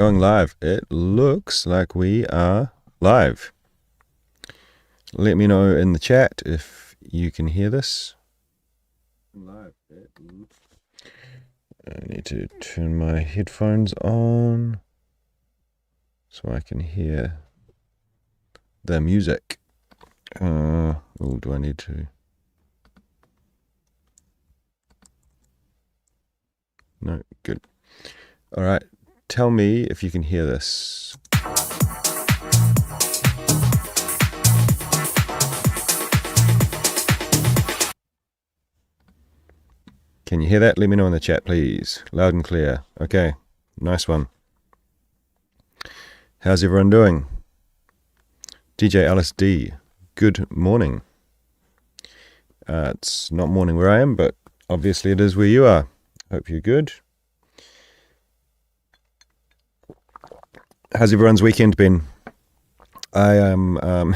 Going live. It looks like we are live. Let me know in the chat if you can hear this. Live. I need to turn my headphones on so I can hear the music. Oh, do I need to? No, good. All right. Tell me if you can hear this. Can you hear that? Let me know in the chat, please. Loud and clear. Okay, nice one. How's everyone doing? DJ Alice D, good morning. It's not morning where I am, but obviously it is where you are. Hope you're good. How's everyone's weekend been? I am a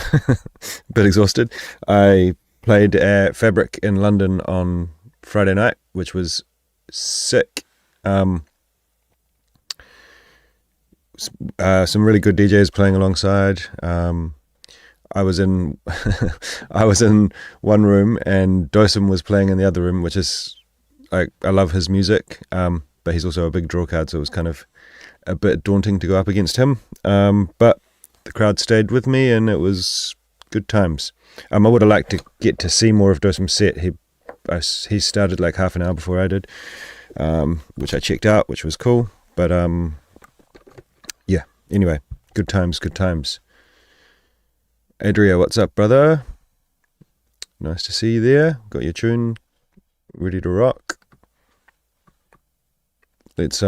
bit exhausted. I played at Fabric in London on Friday night, which was sick. Some really good DJs playing alongside. I was in I was in one room and Dosum was playing in the other room, which is I love his music, but he's also a big draw card, so it was kind of a bit daunting to go up against him. But the crowd stayed with me and it was good times. I would have liked to get to see more of Dosum's set. He started like half an hour before I did, which I checked out, which was cool. But yeah, anyway, good times, good times. Adria, what's up, brother? Nice to see you there. Got your tune ready to rock. Let's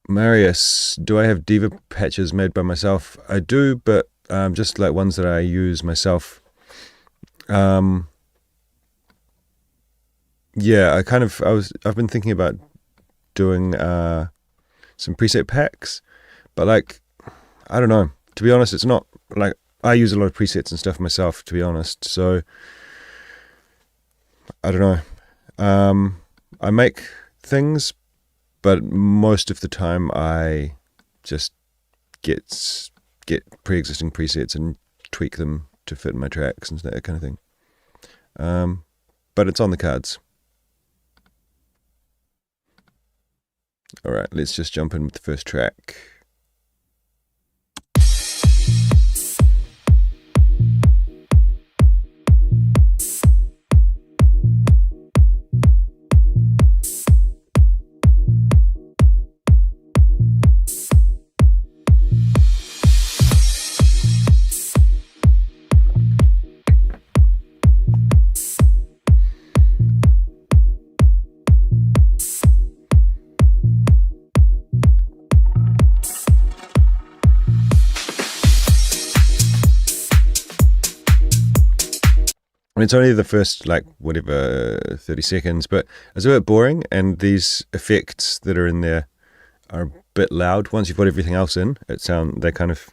Marius, do I have diva patches made by myself? I do, but just like ones that I use myself. Yeah, I've been thinking about doing some preset packs, but like, I don't know. To be honest, it's not like I use a lot of presets and stuff myself, to be honest. So I don't know. I make things, but most of the time I just get pre-existing presets and tweak them to fit my tracks and that kind of thing. But it's on the cards. All right, let's just jump in with the first track. I mean, it's only the first, like, 30 seconds, but it's a bit boring, and these effects that are in there are a bit loud. Once you've got everything else in, they kind of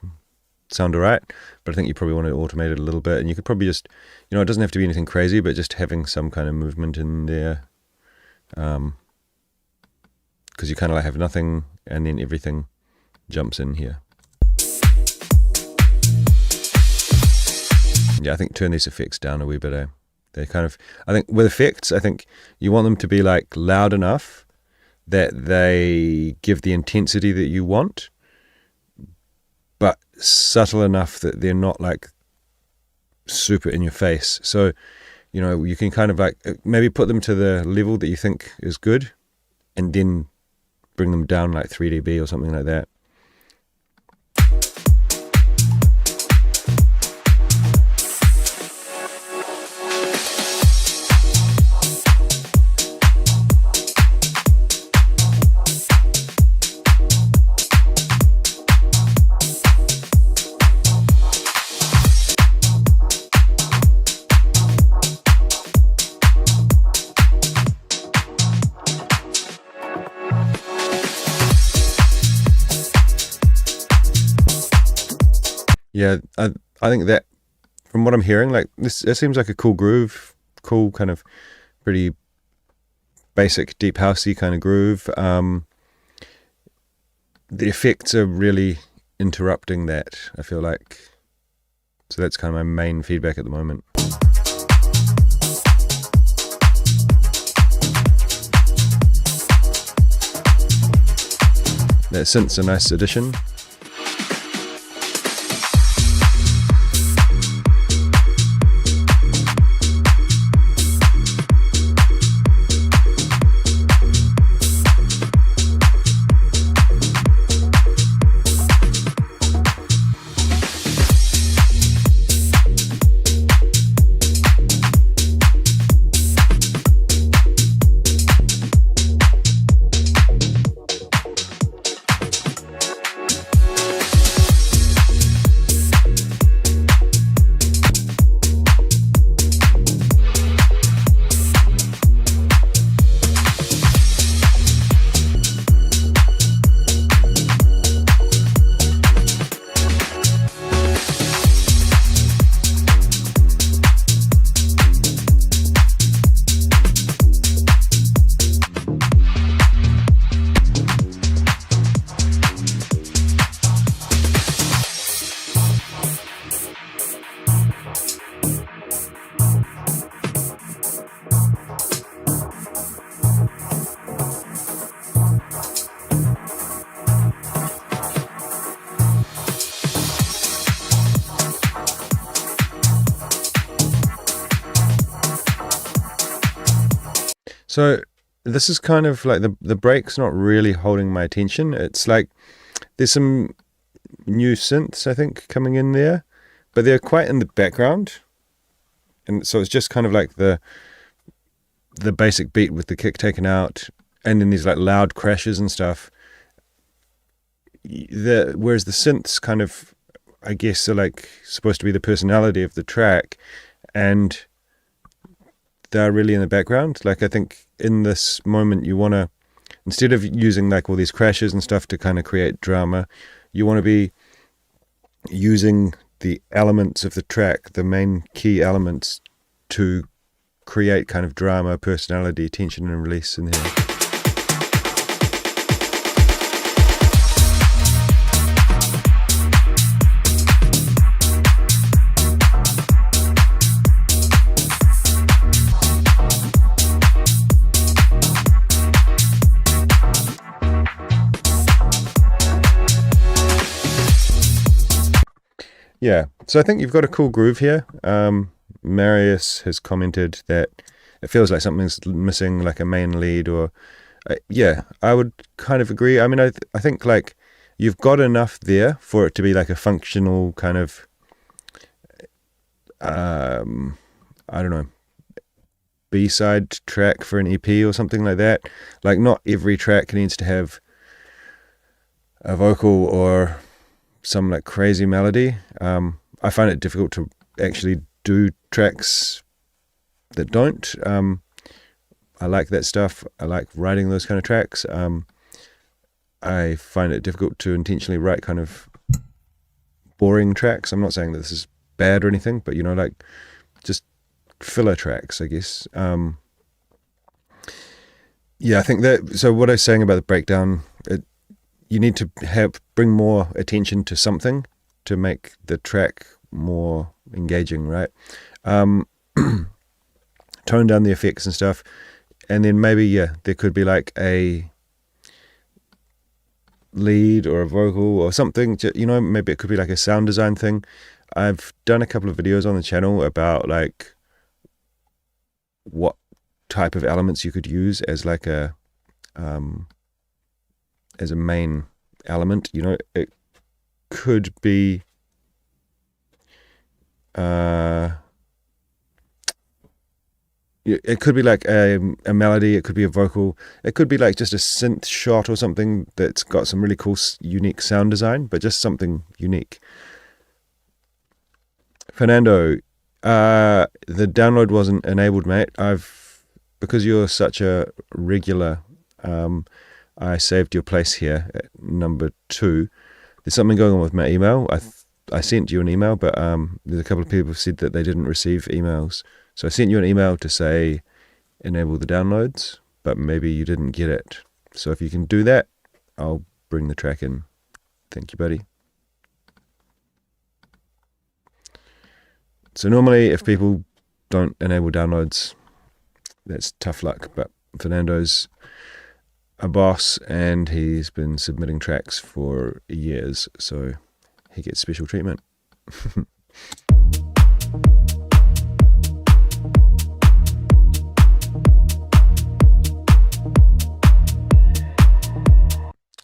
sound alright, but I think you probably want to automate it a little bit, and you could probably just, it doesn't have to be anything crazy, but just having some kind of movement in there, because you kind of like have nothing, and then everything jumps in here. Yeah, I think turn these effects down a wee bit. They kind of, I think with effects, I think you want them to be like loud enough that they give the intensity that you want, but subtle enough that they're not like super in your face. So, you can kind of like maybe put them to the level that you think is good and then bring them down like 3 dB or something like that. Yeah, I think that from what I'm hearing, like it seems like a cool groove, cool kind of pretty basic deep housey kind of groove. The effects are really interrupting that, I feel like. So that's kind of my main feedback at the moment. That synth's a nice addition. So this is kind of like the break's not really holding my attention. It's like there's some new synths, I think, coming in there, but they're quite in the background. And so it's just kind of like the basic beat with the kick taken out, and then these like loud crashes and stuff. Whereas the synths kind of, I guess, are like supposed to be the personality of the track, and they're really in the background. Like, I think in this moment you want to, instead of using like all these crashes and stuff to kind of create drama, you want to be using the elements of the track, the main key elements, to create kind of drama, personality, tension and release in here. Yeah, so I think you've got a cool groove here. Marius has commented that it feels like something's missing, like a main lead, or yeah, I would kind of agree. I mean, I think like you've got enough there for it to be like a functional kind of, I don't know, B-side track for an EP or something like that. Like, not every track needs to have a vocal or some like crazy melody. I find it difficult to actually do tracks that don't. I like that stuff. I like writing those kind of tracks. I find it difficult to intentionally write kind of boring tracks. I'm not saying that this is bad or anything, but you know, like just filler tracks, I guess. Yeah, I think that, so what I was saying about the breakdown, you need to bring more attention to something to make the track more engaging, right? Tone down the effects and stuff, and then maybe, yeah, there could be like a lead or a vocal or something, you know, maybe it could be like a sound design thing. I've done a couple of videos on the channel about like what type of elements you could use as like a as a main element. You know, it could be it could be like a melody, it could be a vocal, it could be like just a synth shot or something that's got some really cool unique sound design, but just something unique. Fernando, the download wasn't enabled, mate. Because you're such a regular, I saved your place here at number 2. There's something going on with my email. I sent you an email, but there's a couple of people who said that they didn't receive emails. So I sent you an email to say enable the downloads. but maybe you didn't get it. So if you can do that, I'll bring the track in. Thank you, buddy. So normally if people don't enable downloads, that's tough luck, but Fernando's a boss and he's been submitting tracks for years, so he gets special treatment.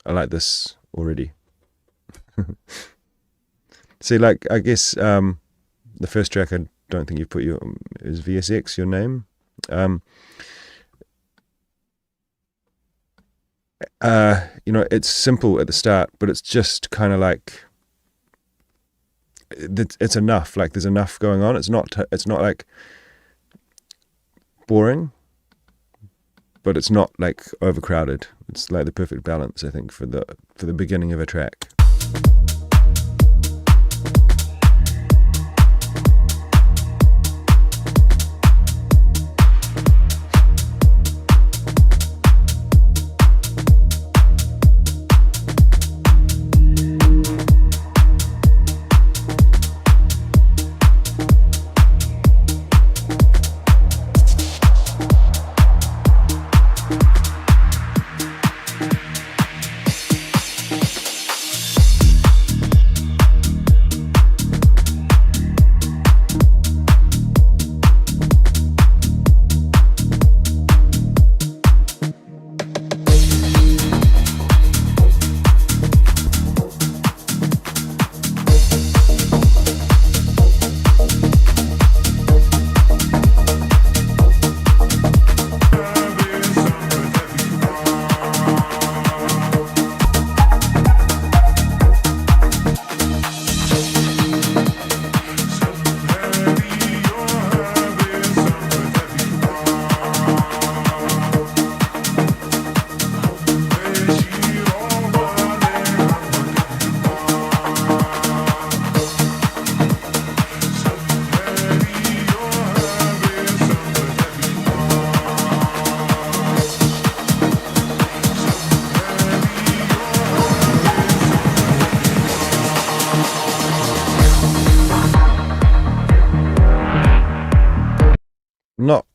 I like this already. See, like, I guess the first track, I don't think you've put is VSX, your name. You know, it's simple at the start, but it's just kind of like, it's enough. Like, there's enough going on. It's not like boring, but it's not like overcrowded. It's like the perfect balance, I think, for the beginning of a track.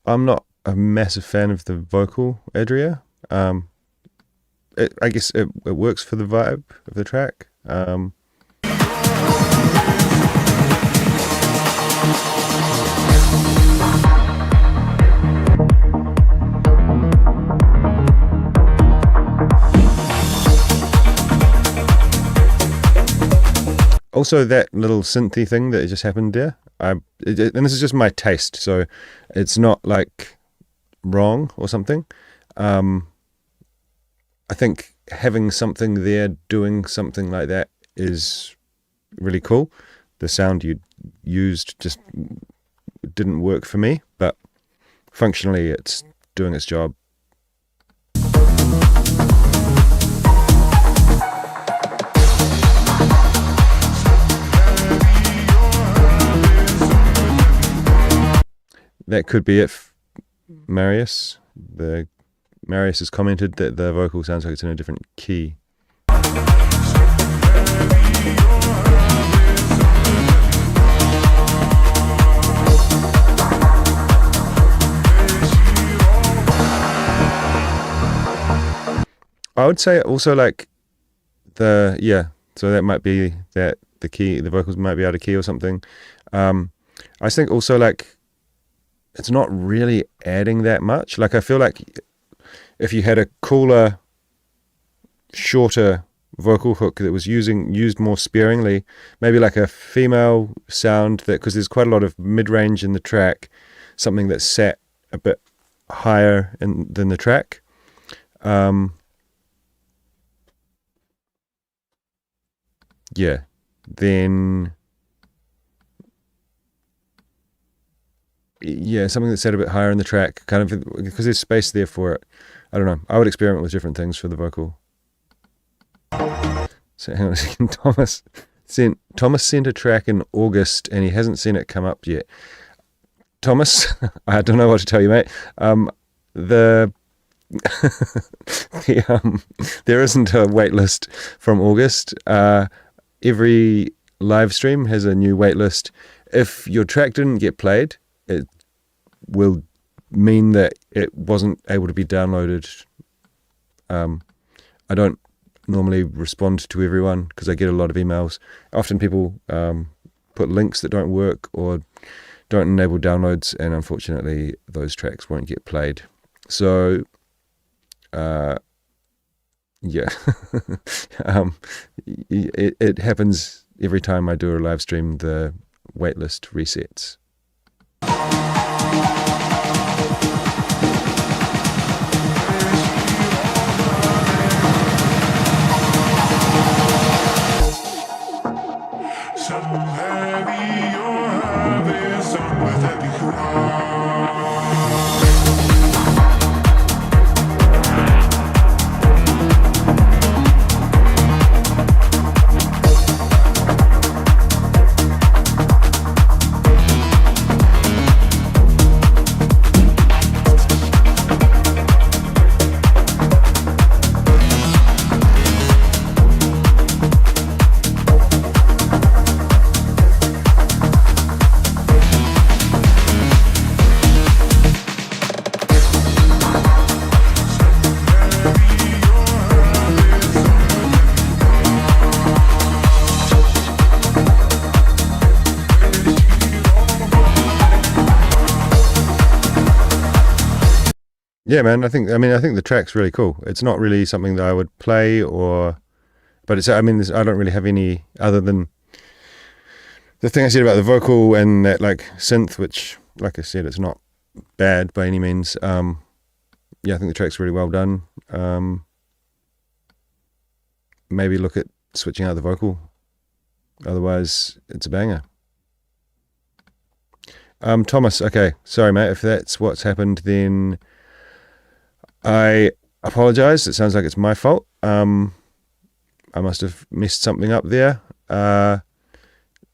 I'm not a massive fan of the vocal Adria. I guess it works for the vibe of the track. Also, that little synthy thing that just happened there, and this is just my taste, so it's not like wrong or something. I think having something there doing something like that is really cool. The sound you used just didn't work for me, but functionally it's doing its job. That could be it, Marius. Marius has commented that the vocal sounds like it's in a different key. I would say also like so that might be that the key, the vocals might be out of key or something. I think also like it's not really adding that much. Like I feel like if you had a cooler, shorter vocal hook that was used more sparingly, maybe like a female sound, that because there's quite a lot of mid-range in the track, something that's sat a bit higher than the track. Something that's set a bit higher in the track, kind of because there's space there for it. I don't know. I would experiment with different things for the vocal. So hang on a second. Thomas sent a track in August and he hasn't seen it come up yet. Thomas, I don't know what to tell you, mate. The there isn't a waitlist from August. Every live stream has a new waitlist. If your track didn't get played, it will mean that it wasn't able to be downloaded. I don't normally respond to everyone because I get a lot of emails. Often people put links that don't work or don't enable downloads, and unfortunately those tracks won't get played. So yeah, it happens every time I do a live stream. The waitlist resets. Yeah, man. I think the track's really cool. It's not really something that I would play, but it's. I don't really have any other than the thing I said about the vocal and that like synth, which, like I said, it's not bad by any means. Yeah, I think the track's really well done. Maybe look at switching out the vocal. Otherwise, it's a banger. Thomas. Okay, sorry, mate. If that's what's happened, then I apologize. It sounds like it's my fault. I must have messed something up there.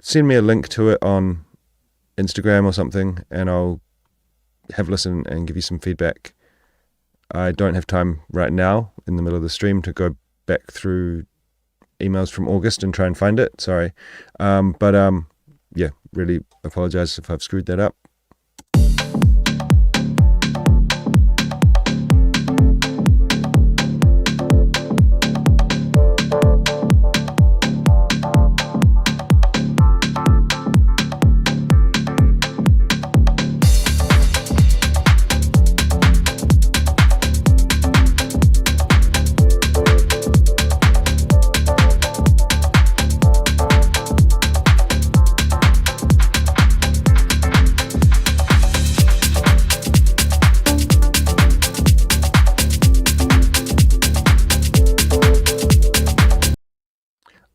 Send me a link to it on Instagram or something, and I'll have a listen and give you some feedback. I don't have time right now in the middle of the stream to go back through emails from August and try and find it. Sorry. Yeah, really apologize if I've screwed that up.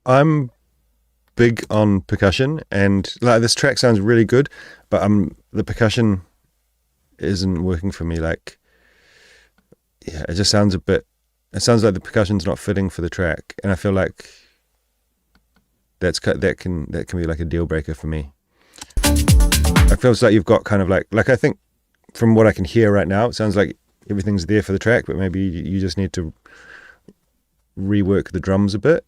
I'm big on percussion, and like this track sounds really good, but the percussion isn't working for me. Like, yeah, it just sounds it sounds like the percussion's not fitting for the track, and I feel like that can be like a deal breaker for me. It feels like you've got kind of like I think from what I can hear right now, it sounds like everything's there for the track, but maybe you just need to rework the drums a bit.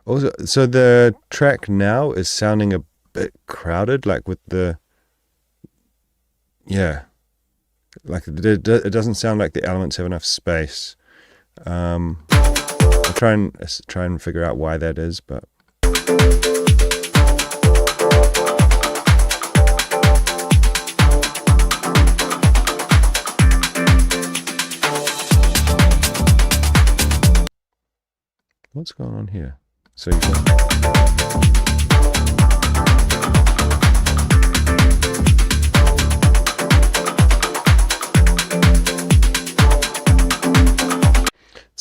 Also, so the track now is sounding a bit crowded, like with the, yeah, like it doesn't sound like the elements have enough space. I'll try and figure out why that is, but. What's going on here? So you can...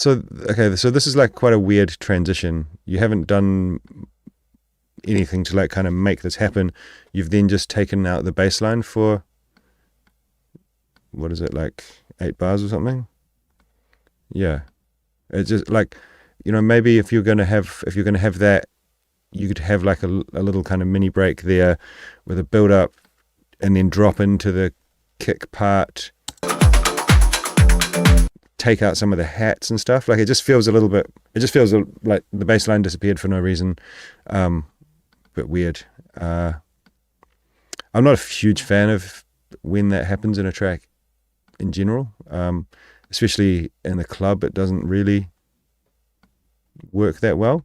So okay, so this is like quite a weird transition. You haven't done anything to like kind of make this happen. You've then just taken out the bass line for, what is it, like 8 bars or something? Yeah. It's just like, you know, maybe if you're gonna have that, you could have like a little kind of mini break there with a build up and then drop into the kick part, take out some of the hats and stuff. Like it just feels like the bass line disappeared for no reason. Bit weird. I'm not a huge fan of when that happens in a track in general, especially in a club. It doesn't really work that well.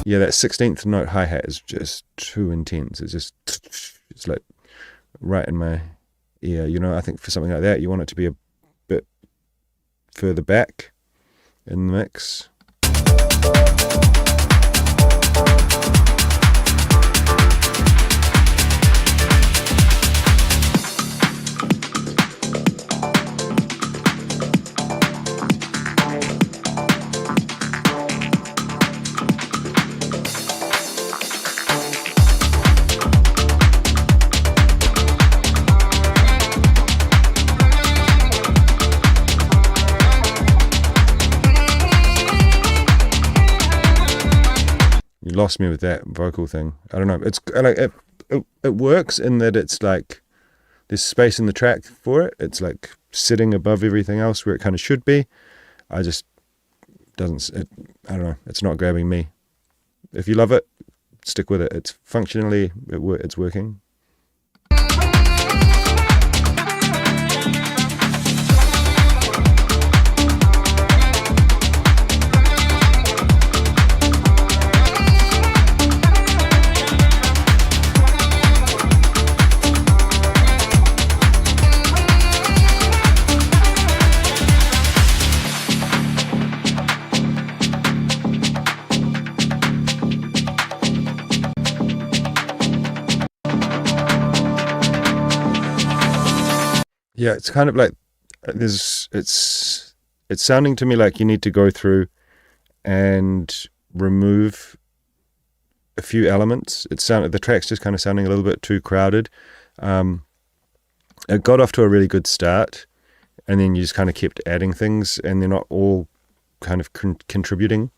Yeah, that 16th note hi-hat is just too intense. It's like right in my ear. You know, I think for something like that, you want it to be a bit further back in the mix. Lost me with that vocal thing. I don't know. It's like it works in that it's like there's space in the track for it. It's like sitting above everything else where it kind of should be. I just I don't know. It's not grabbing me. If you love it, stick with it. It's functionally it's working. Yeah, it's kind of like it's sounding to me like you need to go through and remove a few elements. The track's just kind of sounding a little bit too crowded. It got off to a really good start, and then you just kind of kept adding things, and they're not all kind of contributing.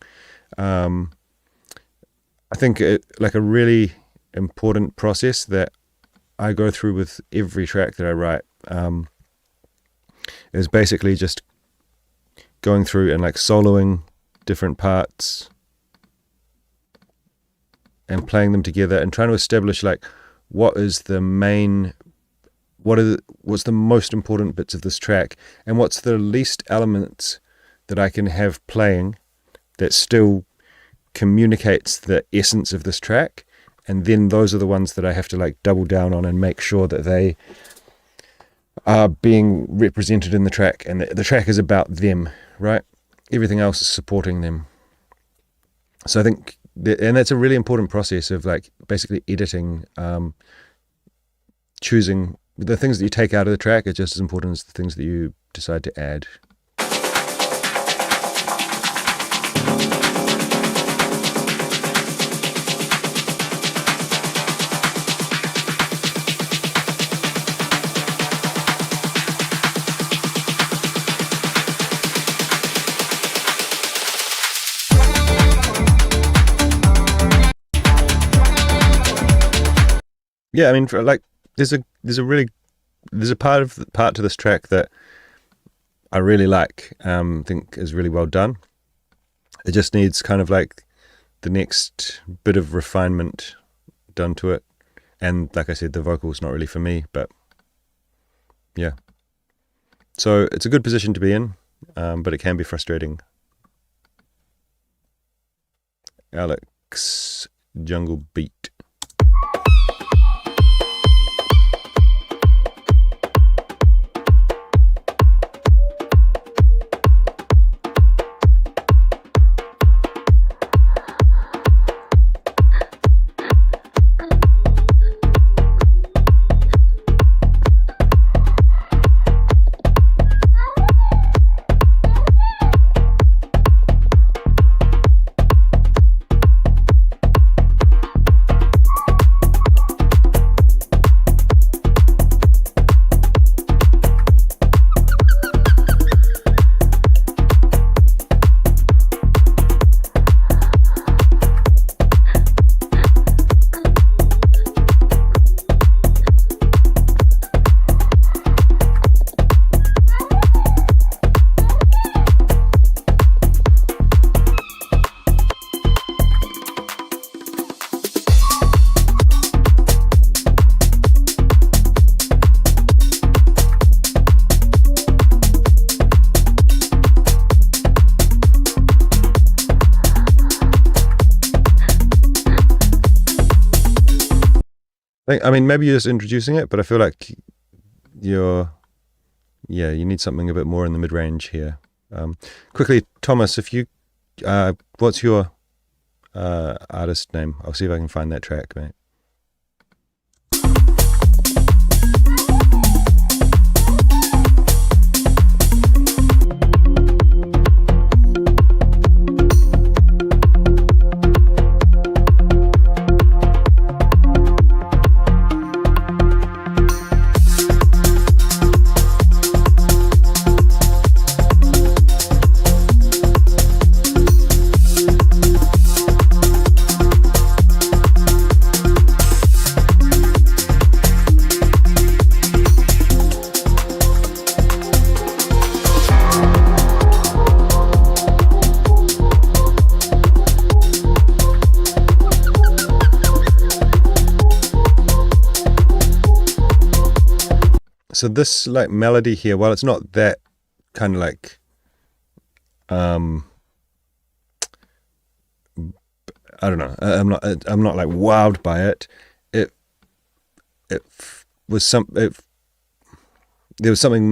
I think like a really important process that I go through with every track that I write is basically just going through and like soloing different parts and playing them together and trying to establish like what's the most important bits of this track and what's the least elements that I can have playing that still communicates the essence of this track, and then those are the ones that I have to like double down on and make sure that they are being represented in the track, and the track is about them, right? Everything else is supporting them. So I think and that's a really important process of like basically editing, choosing the things that you take out of the track are just as important as the things that you decide to add. Yeah, I mean, like there's a part to this track that I really like. Think is really well done. It just needs kind of like the next bit of refinement done to it. And like I said, the vocal's not really for me, but yeah. So it's a good position to be in, but it can be frustrating. Alex, Jungle Beat. I mean, maybe you're just introducing it, but I feel like you need something a bit more in the mid-range here. Quickly, Thomas, if you, what's your artist name? I'll see if I can find that track, mate. So this like melody here, while it's not that kind of like, I don't know, I'm not like wowed by it. There was something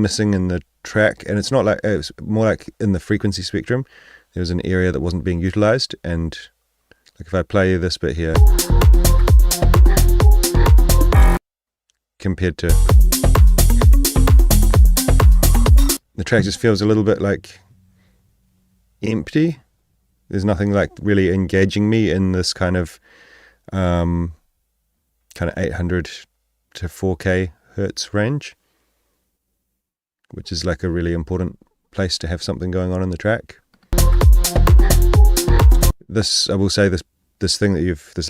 missing in the track, and it's not like, it's more like in the frequency spectrum. There was an area that wasn't being utilized, and like if I play this bit here compared to the track, just feels a little bit like empty. There's nothing like really engaging me in this kind of 800 to 4K hertz range, which is like a really important place to have something going on in the track. This, I will say, this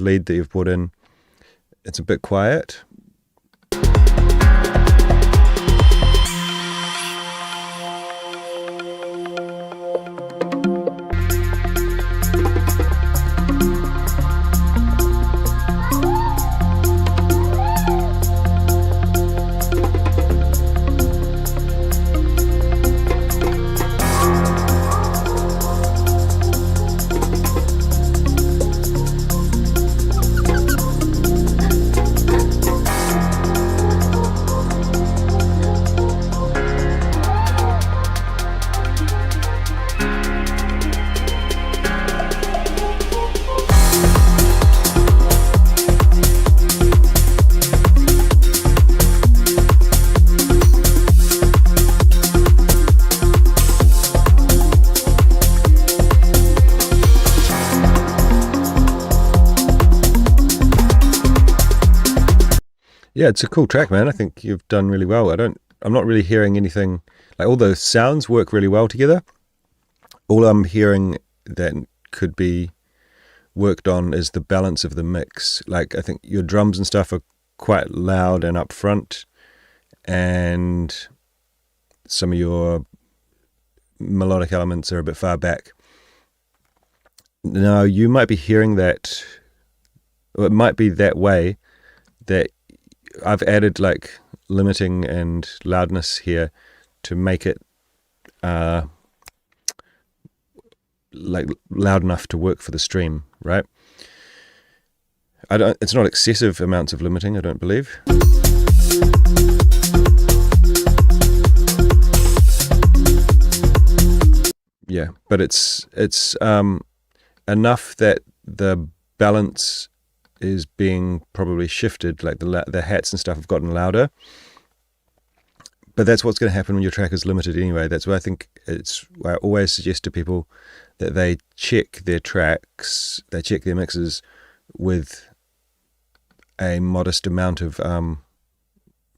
lead that you've brought in, it's a bit quiet. Yeah, it's a cool track, man. I think you've done really well. I'm not really hearing anything, like all those sounds work really well together. All I'm hearing that could be worked on is the balance of the mix. Like I think your drums and stuff are quite loud and up front, and some of your melodic elements are a bit far back. Now you might be hearing that, or it might be that way, that I've added like limiting and loudness here to make it like loud enough to work for the stream, right? It's not excessive amounts of limiting, I don't believe. Yeah, but it's enough that the balance is being probably shifted, like the hats and stuff have gotten louder. But that's what's going to happen when your track is limited anyway. That's why I think I always suggest to people that they check their tracks, they check their mixes with a modest amount of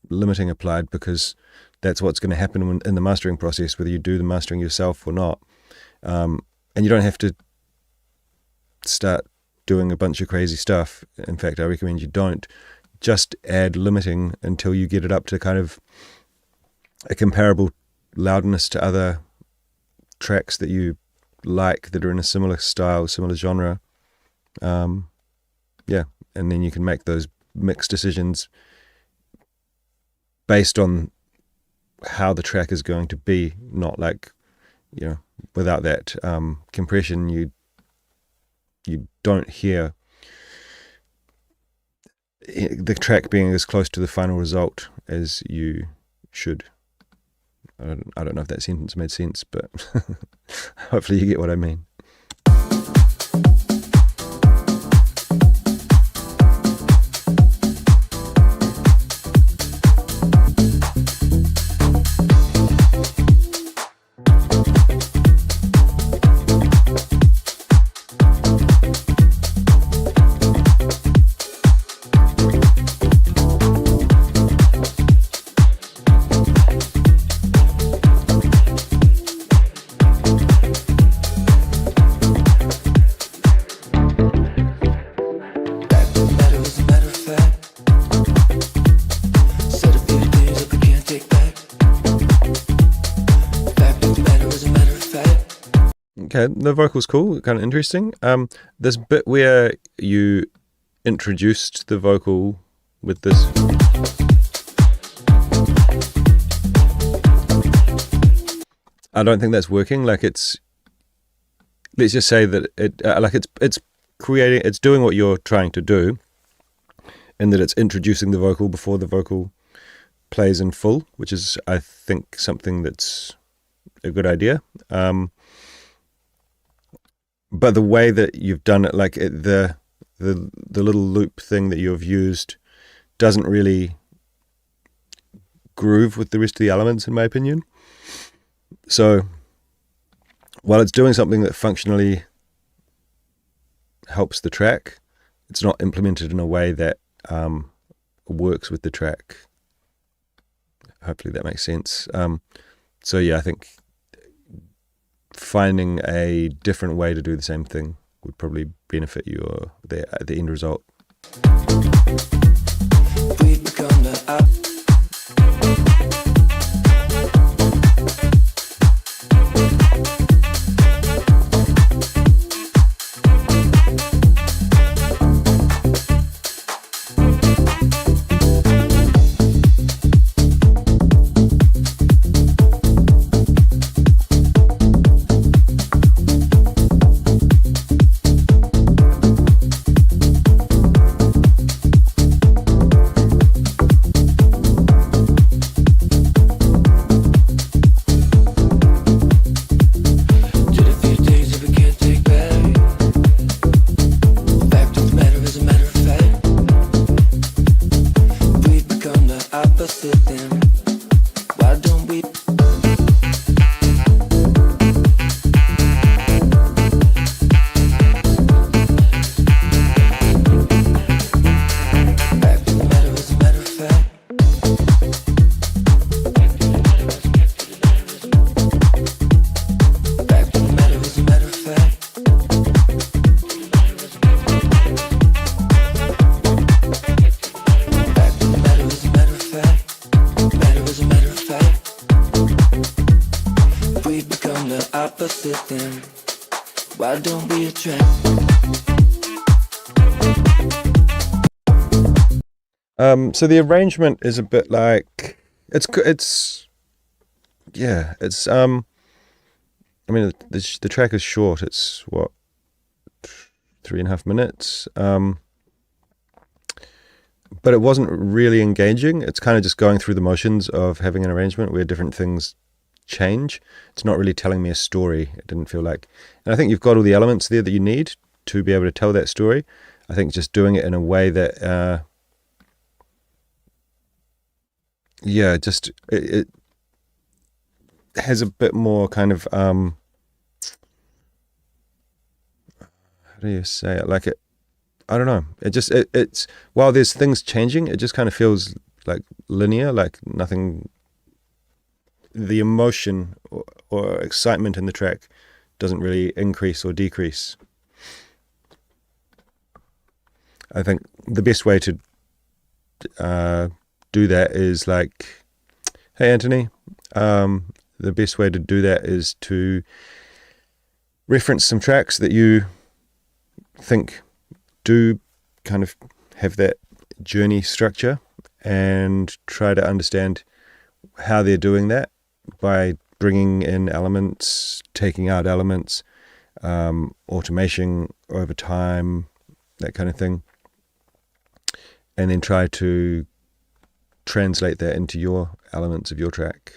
limiting applied, because that's what's going to happen in the mastering process, whether you do the mastering yourself or not. And you don't have to start doing a bunch of crazy stuff. In fact, I recommend you don't. Just add limiting until you get it up to kind of a comparable loudness to other tracks that you like that are in a similar style, similar genre. Yeah, and then you can make those mix decisions based on how the track is going to be, not like, you know, without that compression, you don't hear the track being as close to the final result as you should. I don't know if that sentence made sense, but hopefully you get what I mean. Okay, the vocal's cool, kind of interesting. This bit where you introduced the vocal with this, I don't think that's working. Like let's just say that it's doing what you're trying to do, and that it's introducing the vocal before the vocal plays in full, which is, I think, something that's a good idea. But the way that you've done it, like the little loop thing that you've used, doesn't really groove with the rest of the elements, in my opinion. So while it's doing something that functionally helps the track, it's not implemented in a way that works with the track. Hopefully that makes sense. So yeah, I think finding a different way to do the same thing would probably benefit you or the end result. We've become the why don't we attract? So the arrangement is a bit like it's I mean the track is short. It's what, 3.5 minutes. But it wasn't really engaging. It's kind of just going through the motions of having an arrangement where different things change. It's not really telling me a story, it didn't feel like. And I think you've got all the elements there that you need to be able to tell that story. I think just doing it in a way that it has a bit more kind of how do you say it, like it, I don't know, it's while there's things changing, it just kind of feels like linear, like nothing, the emotion or excitement in the track doesn't really increase or decrease. I think the best way to do that is like, hey Anthony, the best way to do that is to reference some tracks that you think do kind of have that journey structure and try to understand how they're doing that by bringing in elements, taking out elements, automation over time, that kind of thing. and then try to translate that into your elements of your track.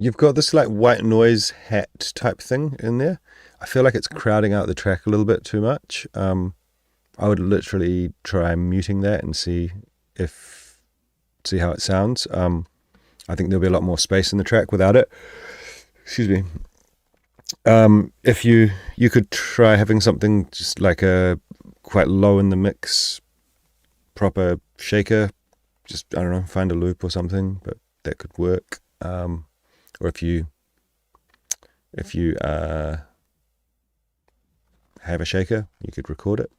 You've got this like white noise hat type thing in there. I feel like it's crowding out the track a little bit too much. I would literally try muting that and see how it sounds. I think there'll be a lot more space in the track without it. Excuse me. If you could try having something just like a quite low in the mix, proper shaker. Just, I don't know, find a loop or something, but that could work. Or if you have a shaker, you could record it.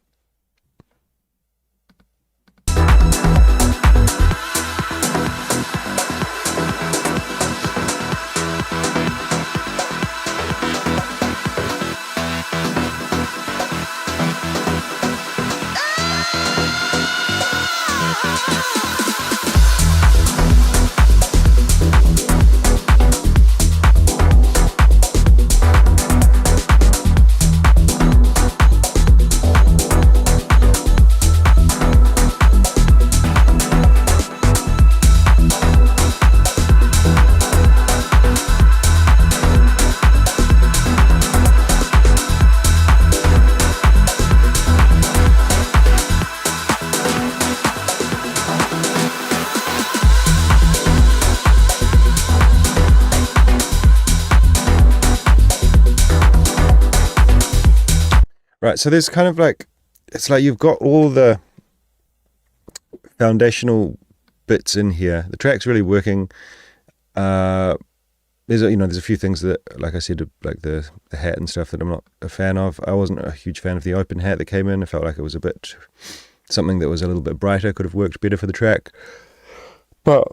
Right, so there's kind of like, it's like you've got all the foundational bits in here. The track's really working. There's a few things that, like I said, like the hat and stuff that I'm not a fan of. I wasn't a huge fan of the open hat that came in. I felt like it was something that was a little bit brighter, could have worked better for the track. But,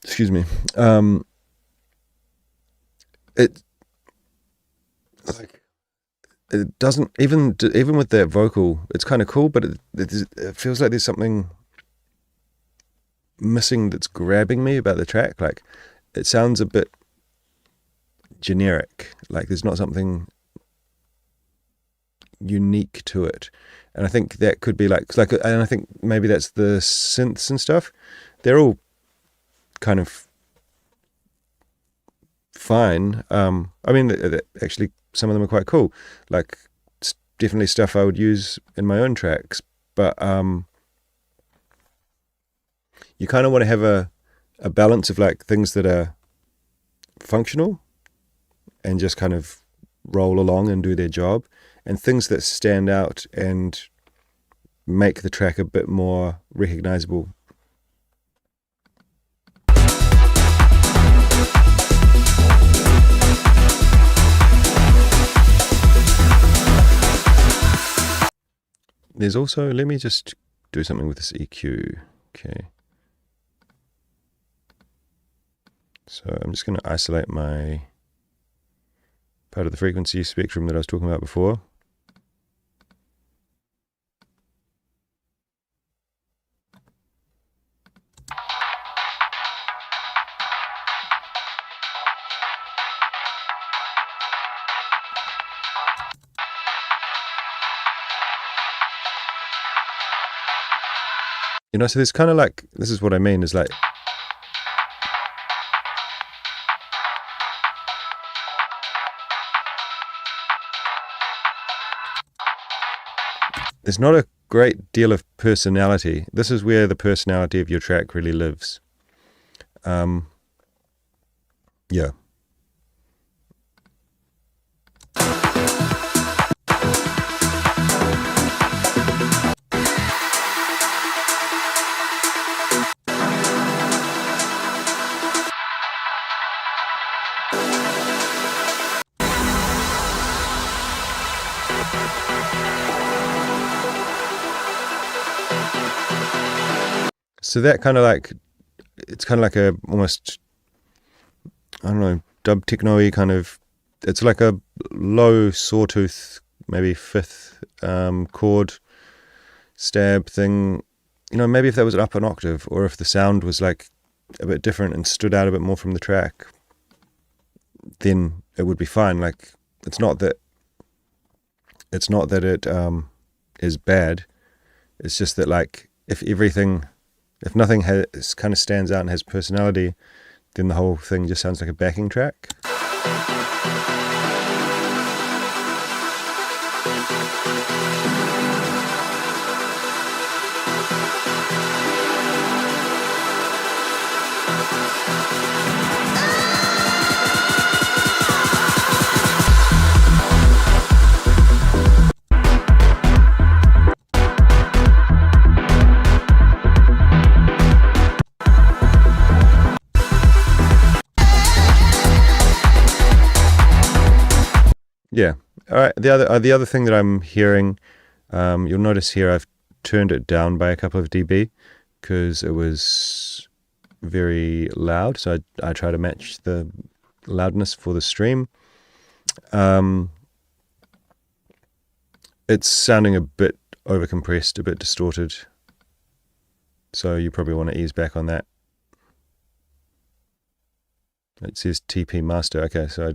excuse me, it doesn't, even with that vocal, it's kind of cool, but it feels like there's something missing that's grabbing me about the track. Like, it sounds a bit generic, like there's not something unique to it. And I think that could be and I think maybe that's the synths and stuff. They're all kind of fine. I mean, actually, some of them are quite cool. Like, it's definitely stuff I would use in my own tracks. But you kind of want to have a balance of like things that are functional and just kind of roll along and do their job, and things that stand out and make the track a bit more recognizable. There's also, let me just do something with this EQ. Okay. So I'm just going to isolate my part of the frequency spectrum that I was talking about before. You know, so there's kind of like, this is what I mean, is like, there's not a great deal of personality. This is where the personality of your track really lives. Yeah. So that kind of like, it's kind of like a almost, I don't know, dub techno-y kind of, it's like a low sawtooth, maybe fifth chord stab thing. You know, maybe if that was up an octave, or if the sound was like a bit different and stood out a bit more from the track, then it would be fine. Like, it's not that it is bad. It's just that, like, if nothing kind of stands out and has personality, then the whole thing just sounds like a backing track. Yeah. All right. The other thing that I'm hearing, you'll notice here I've turned it down by a couple of dB because it was very loud. So I try to match the loudness for the stream. It's sounding a bit overcompressed, a bit distorted. So you probably want to ease back on that. It says TP master. Okay, so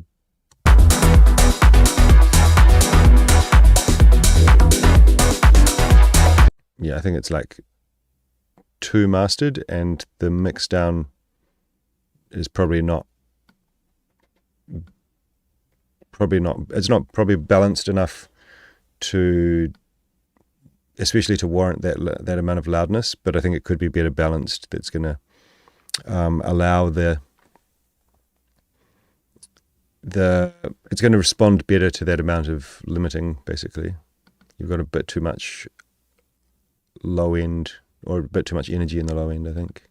yeah, I think it's like 2 mastered, and the mix down is probably not it's not probably balanced enough to, especially to warrant that amount of loudness, but I think it could be better balanced. That's going to allow it's going to respond better to that amount of limiting, basically. You've got a bit too much low end, or a bit too much energy in the low end, I think.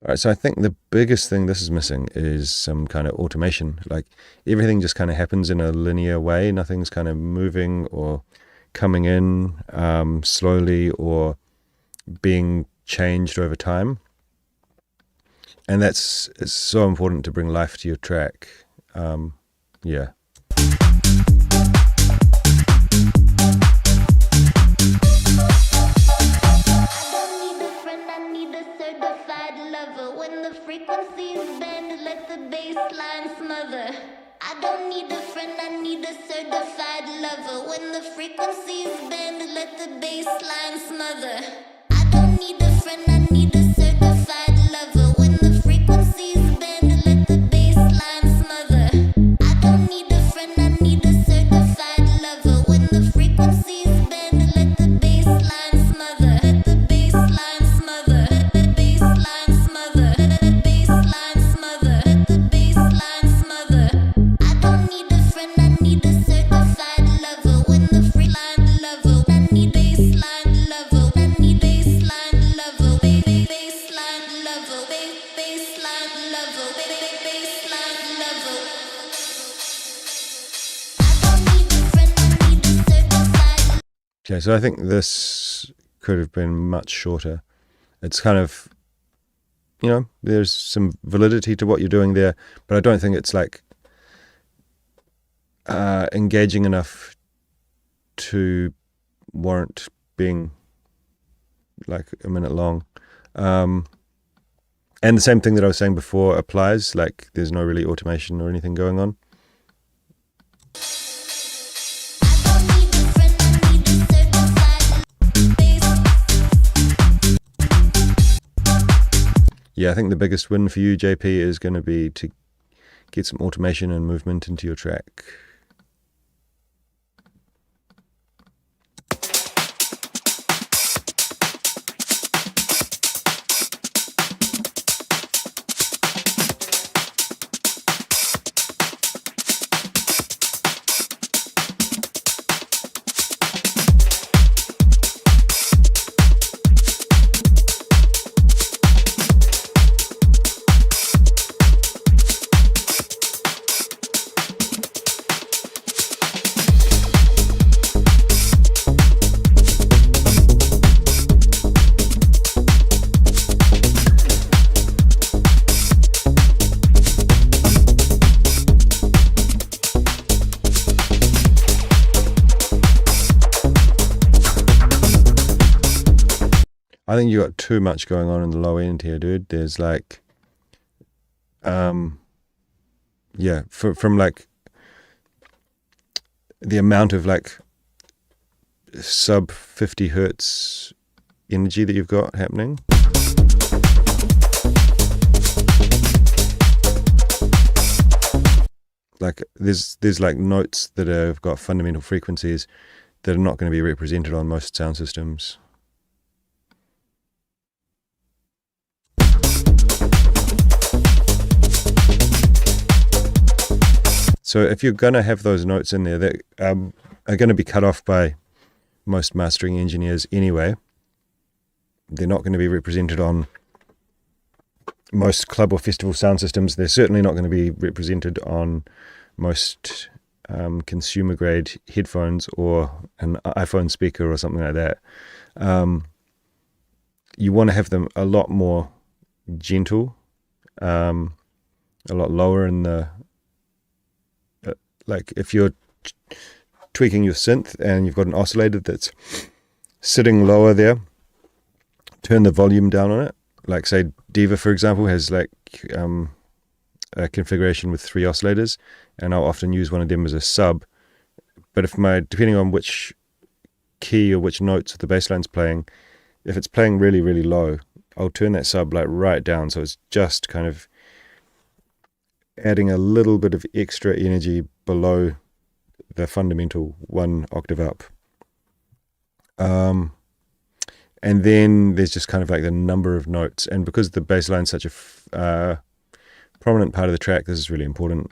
Right, so I think the biggest thing this is missing is some kind of automation. Like, everything just kind of happens in a linear way. Nothing's kind of moving or coming in slowly or being changed over time. And it's so important to bring life to your track. Yeah. I don't need a friend, I need a lover. When the frequencies bend, let the bass line smother. I don't need a friend, I need a certified lover. When the frequencies bend, let the bass line smother. I don't need a friend, I need a certified lover. When the frequencies bend, let the bass line smother. Let the bass line smother. Let the bass line smother. Let the bass line smother. Let the bass line smother. I don't need a friend, I need a certified lover. When the free line lover, I need bass line lover. I need bass line lover. Bass line lover. Bass line lover. Bass line lover. I don't need a friend, I need a certified. Okay, so I think this could have been much shorter. It's kind of, there's some validity to what you're doing there, but I don't think it's like engaging enough to warrant being like a minute long. And the same thing that I was saying before applies, like there's no really automation or anything going on. Yeah, I think the biggest win for you, JP, is going to be to get some automation and movement into your track. I think you got too much going on in the low end here, dude. There's like, from like the amount of like sub 50 hertz energy that you've got happening. Like there's like notes that have got fundamental frequencies that are not going to be represented on most sound systems. So if you're going to have those notes in there that are going to be cut off by most mastering engineers anyway, they're not going to be represented on most club or festival sound systems. They're certainly not going to be represented on most consumer grade headphones or an iPhone speaker or something like that. You want to have them a lot more gentle, a lot lower in the like if you're tweaking your synth and you've got an oscillator that's sitting lower there, turn the volume down on it. Like say Diva, for example, has like a configuration with 3 oscillators, and I'll often use one of them as a sub. But if depending on which key or which notes the bass line's playing, if it's playing really, really low, I'll turn that sub like right down, so it's just kind of adding a little bit of extra energy below the fundamental 1 octave up. And then there's just kind of like the number of notes, and because the bass line's such a prominent part of the track, this is really important.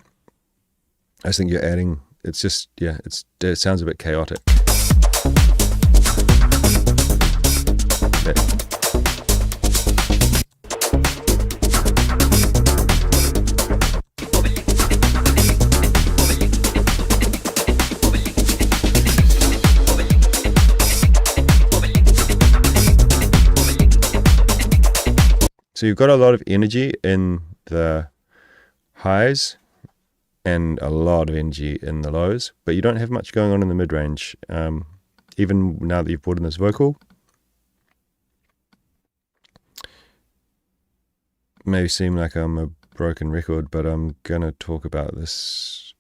I just think you're adding, it's just, it sounds a bit chaotic. So you've got a lot of energy in the highs and a lot of energy in the lows, but you don't have much going on in the mid-range. Even now that you've brought in this vocal, may seem like I'm a broken record, but I'm gonna talk about this.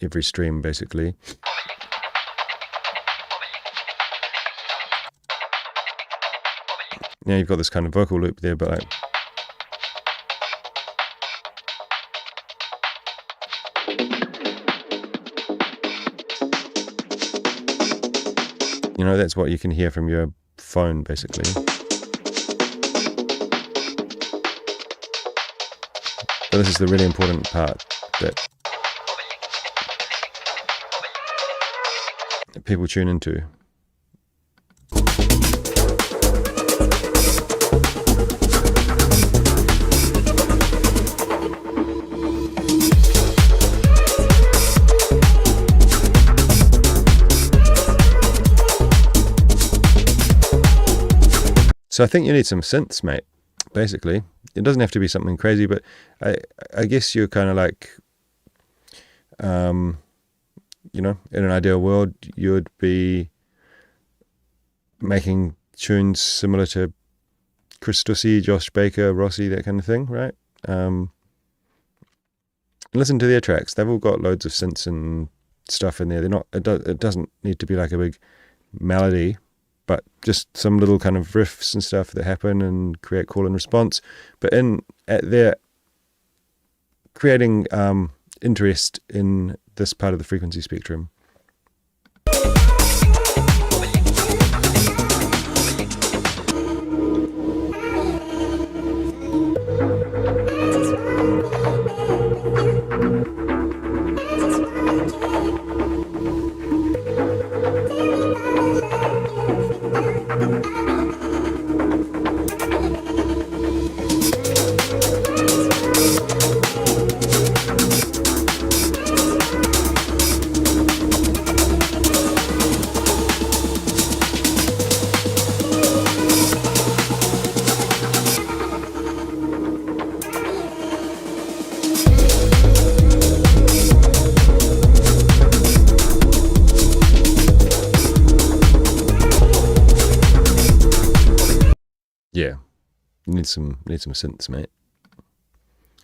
every stream basically. Now you've got this kind of vocal loop there, but like, you know, that's what you can hear from your phone basically. But this is the really important part that people tune into. So I think you need some synths, mate, basically. It doesn't have to be something crazy, but I guess you're kind of like, you know, in an ideal world, you would be making tunes similar to Chris Dussy, Josh Baker, Rossi, that kind of thing, right? Listen to their tracks. They've all got loads of synths and stuff in there. They're not. It doesn't need to be like a big melody, but just some little kind of riffs and stuff that happen and create call and response. But they're creating interest in this part of the frequency spectrum. Yeah, you need some synths, mate.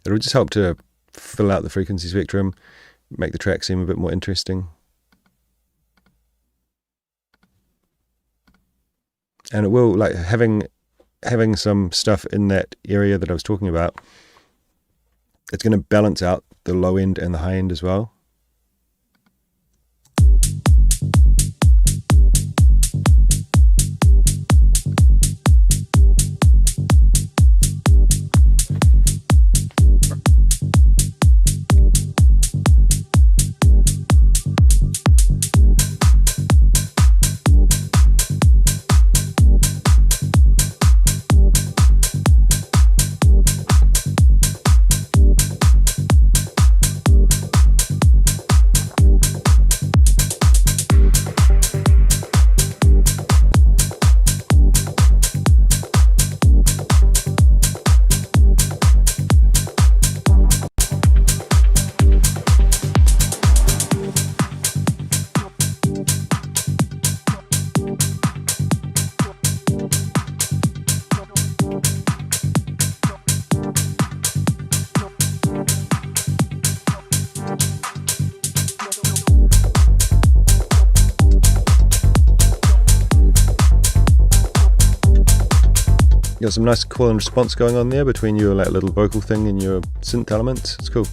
It'll just help to fill out the frequency spectrum, make the track seem a bit more interesting. And it will, like, having some stuff in that area that I was talking about, it's going to balance out the low end and the high end as well. You got some nice call and response going on there between your like little vocal thing and your synth elements. It's cool.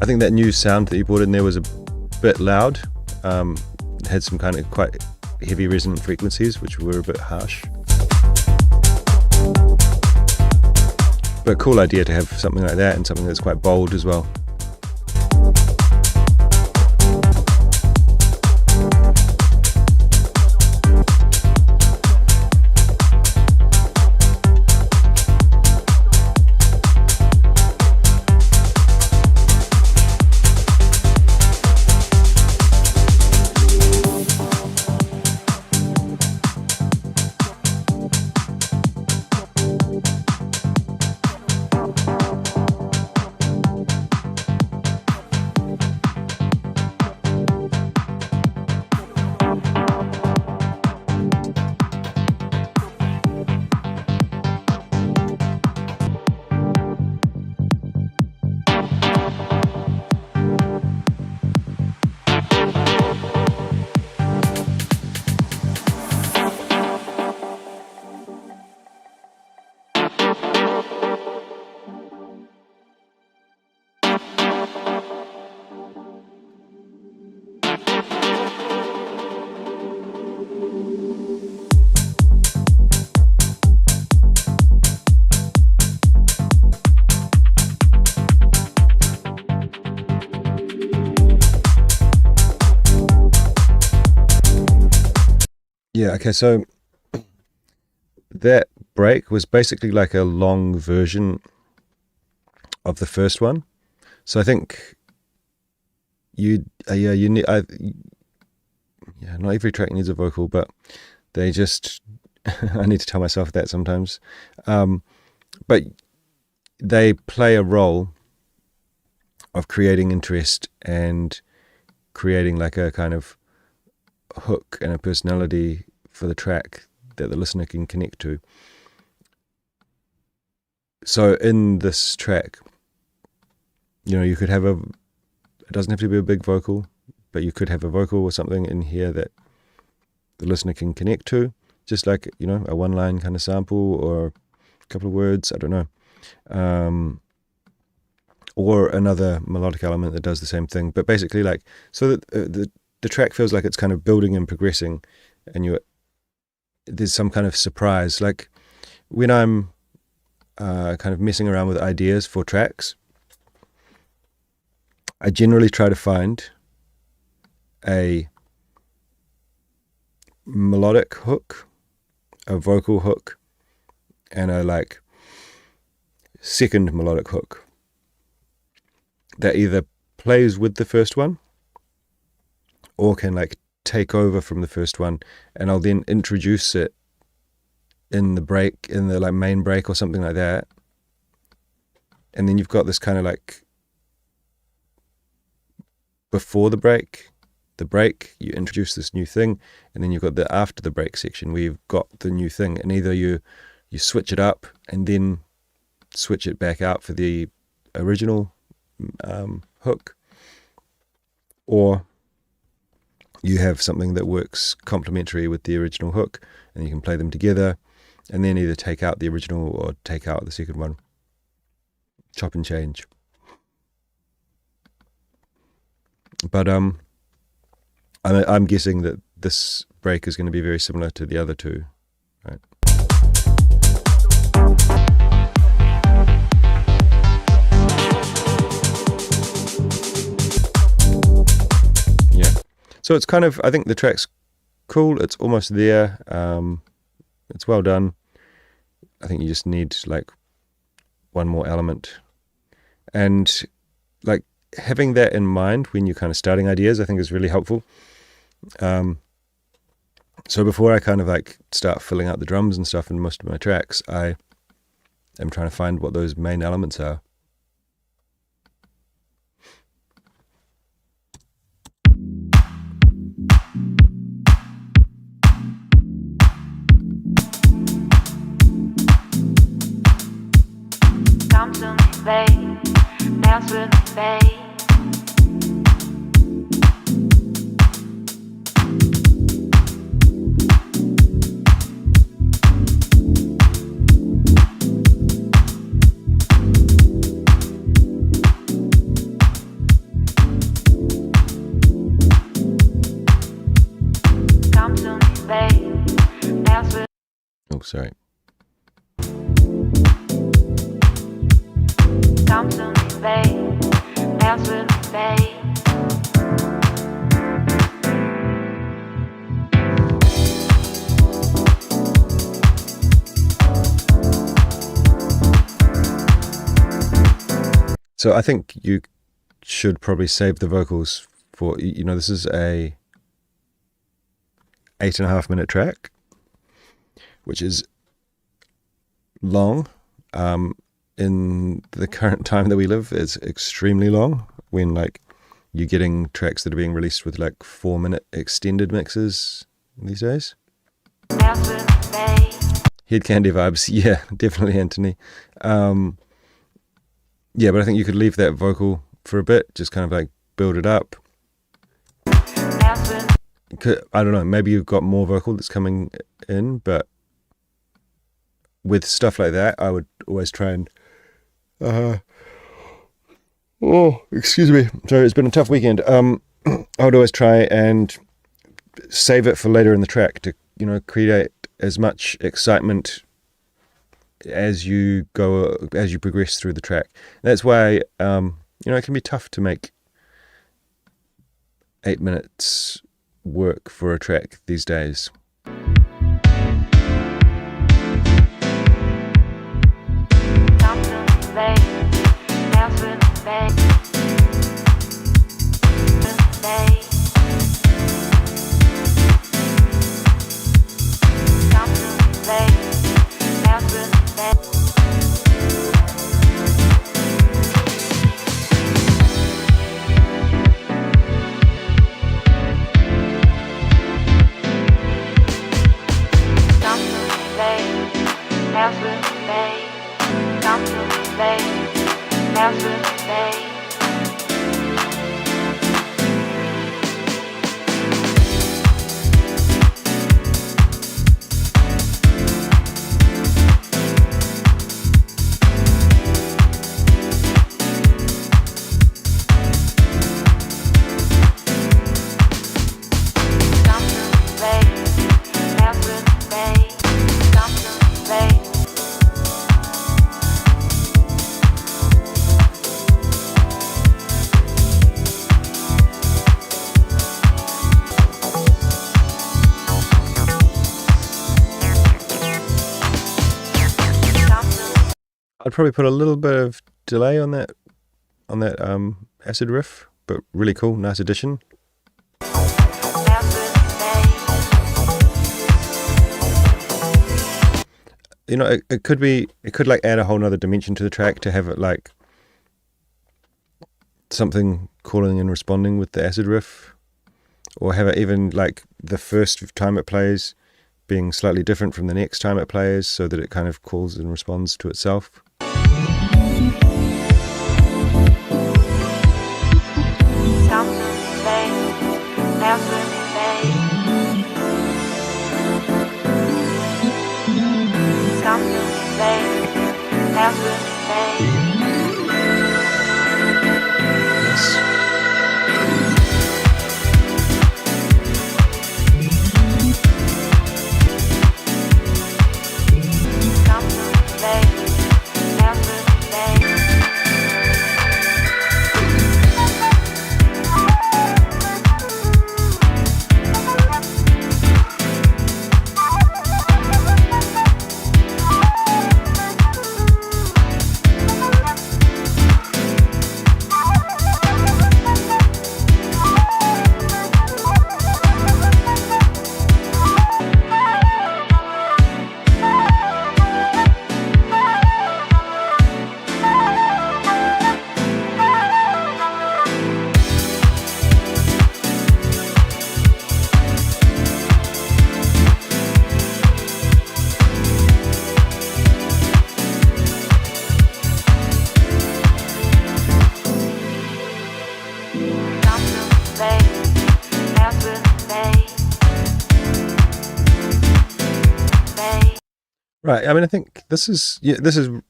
I think that new sound that you brought in there was a bit loud. It had some kind of quite heavy resonant frequencies, which were a bit harsh. But a cool idea to have something like that and something that's quite bold as well. Yeah, okay, so that break was basically like a long version of the first one. So I think you need, not every track needs a vocal, but they just, I need to tell myself that sometimes. But they play a role of creating interest and creating like a kind of hook and a personality for the track that the listener can connect to. So in this track, you could have it doesn't have to be a big vocal, but you could have a vocal or something in here that the listener can connect to, just like, a one-line kind of sample or a couple of words, I don't know. Or another melodic element that does the same thing. But basically, like, so that the track feels like it's kind of building and progressing, and there's some kind of surprise. Like when I'm kind of messing around with ideas for tracks, I generally try to find a melodic hook, a vocal hook, and a like second melodic hook that either plays with the first one or can like take over from the first one, and I'll then introduce it in the break, in the like main break or something like that. And then you've got this kind of like before the break, you introduce this new thing, and then you've got the after the break section where you've got the new thing, and either you switch it up and then switch it back out for the original hook, or you have something that works complementary with the original hook, and you can play them together, and then either take out the original or take out the second one, chop and change. But I'm guessing that this break is going to be very similar to the other two, right? Yeah. So it's kind of, I think the track's cool. It's almost there. It's well done. I think you just need like one more element. And like, having that in mind when you're kind of starting ideas, I think is really helpful. So before I kind of like start filling out the drums and stuff in most of my tracks, I am trying to find what those main elements are. Come to me, babe, dance with me, babe. Oh, sorry. Come to me, babe, dance with me, babe. So I think you should probably save the vocals for, this is a 8.5 minute track, which is long. In the current time that we live, it's extremely long when like you're getting tracks that are being released with like 4-minute extended mixes these days. Head candy vibes. Yeah, definitely, Anthony. Yeah, but I think you could leave that vocal for a bit, just kind of like build it up. I don't know, maybe you've got more vocal that's coming in, but with stuff like that, I would always try and excuse me, sorry, it's been a tough weekend. I would always try and save it for later in the track to, create as much excitement as you progress through the track. And that's why it can be tough to make 8 minutes work for a track these days. bounce with the bass, bounce with the bass, bounce with the bass. I'd probably put a little bit of delay on that acid riff, but really cool, nice addition. You know, it could like add a whole nother dimension to the track to have it like something calling and responding with the acid riff, or have it even like the first time it plays being slightly different from the next time it plays, so that it kind of calls and responds to itself. Right, I mean, I think this is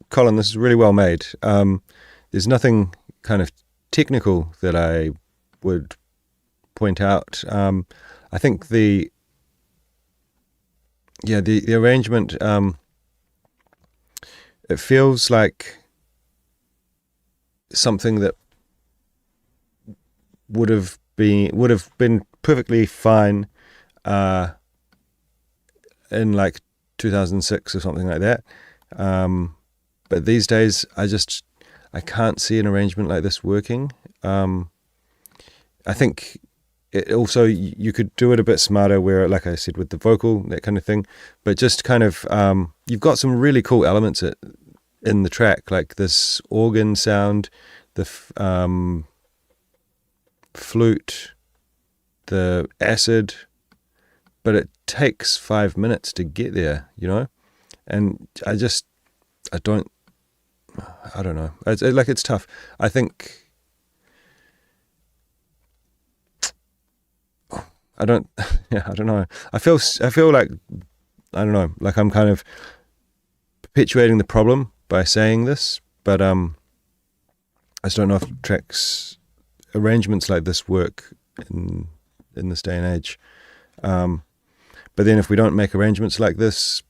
Colin, this is really well made. There's nothing kind of technical that I would point out. I think the arrangement, it feels like something that would have been perfectly fine in like 2006 or something like that, but these days I can't see an arrangement like this working. I think it also, you could do it a bit smarter, where, like I said, with the vocal, that kind of thing, but just kind of you've got some really cool elements in the track, like this organ sound, the flute, the acid, but it takes 5 minutes to get there, you know? And I don't know. It's tough. I think, I don't know. I feel like, I don't know, like I'm kind of perpetuating the problem by saying this, but I just don't know if arrangements like this work in this day and age. But then if we don't make arrangements like this,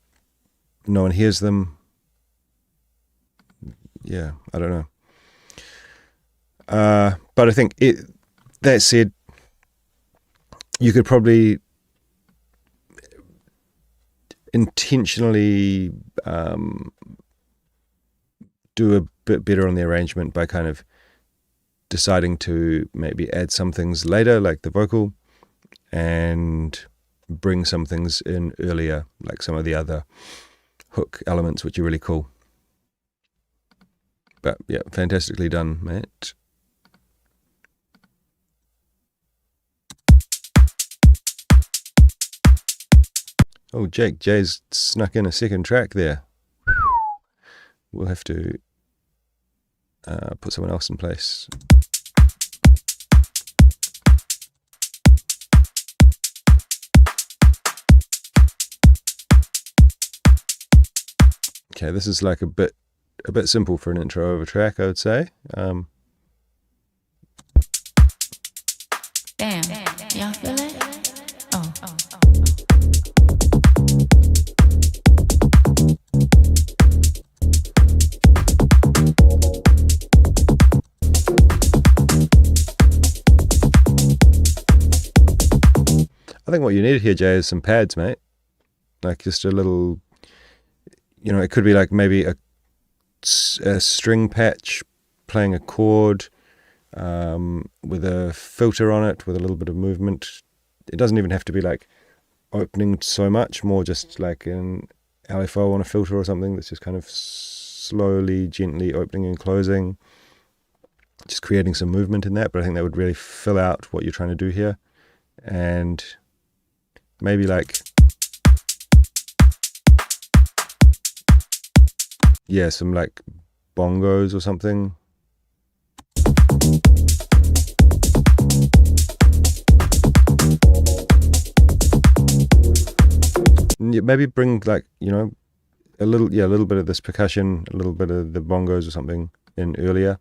no one hears them. Yeah, I don't know. But I think that said, you could probably intentionally do a bit better on the arrangement by kind of deciding to maybe add some things later, like the vocal, and bring some things in earlier, like some of the other hook elements, which are really cool. But yeah, fantastically done, mate. Oh, Jay's snuck in a second track there. we'll have to put someone else in place. Okay, this is like a bit simple for an intro of a track, I would say. Damn, y'all feel it? Oh. I think what you need here, Jay, is some pads, mate. Like just a little, you know, it could be like maybe a string patch playing a chord with a filter on it, with a little bit of movement. It doesn't even have to be like opening so much, more just like an LFO on a filter or something that's just kind of slowly, gently opening and closing, just creating some movement in that. But I think that would really fill out what you're trying to do here. And maybe like, yeah, some like bongos or something. Maybe bring like, you know, a little bit of this percussion, a little bit of the bongos or something in earlier.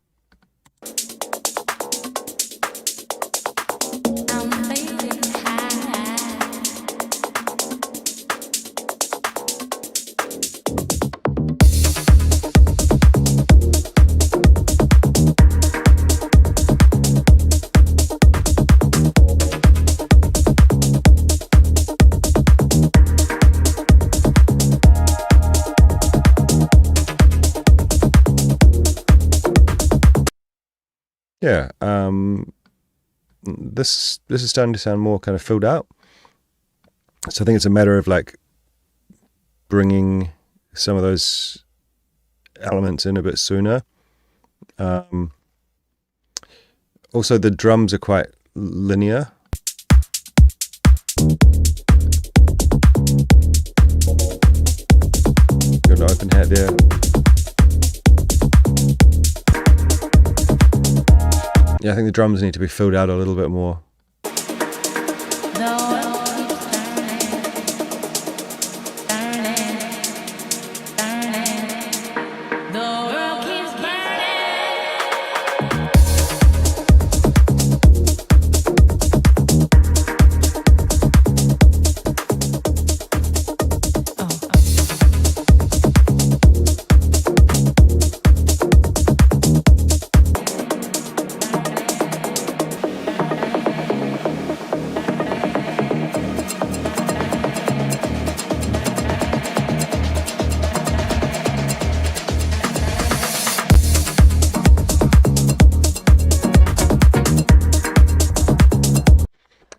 Yeah, this is starting to sound more kind of filled out. So I think it's a matter of like bringing some of those elements in a bit sooner. Also, the drums are quite linear. Got an open hat there. Yeah, I think the drums need to be filled out a little bit more.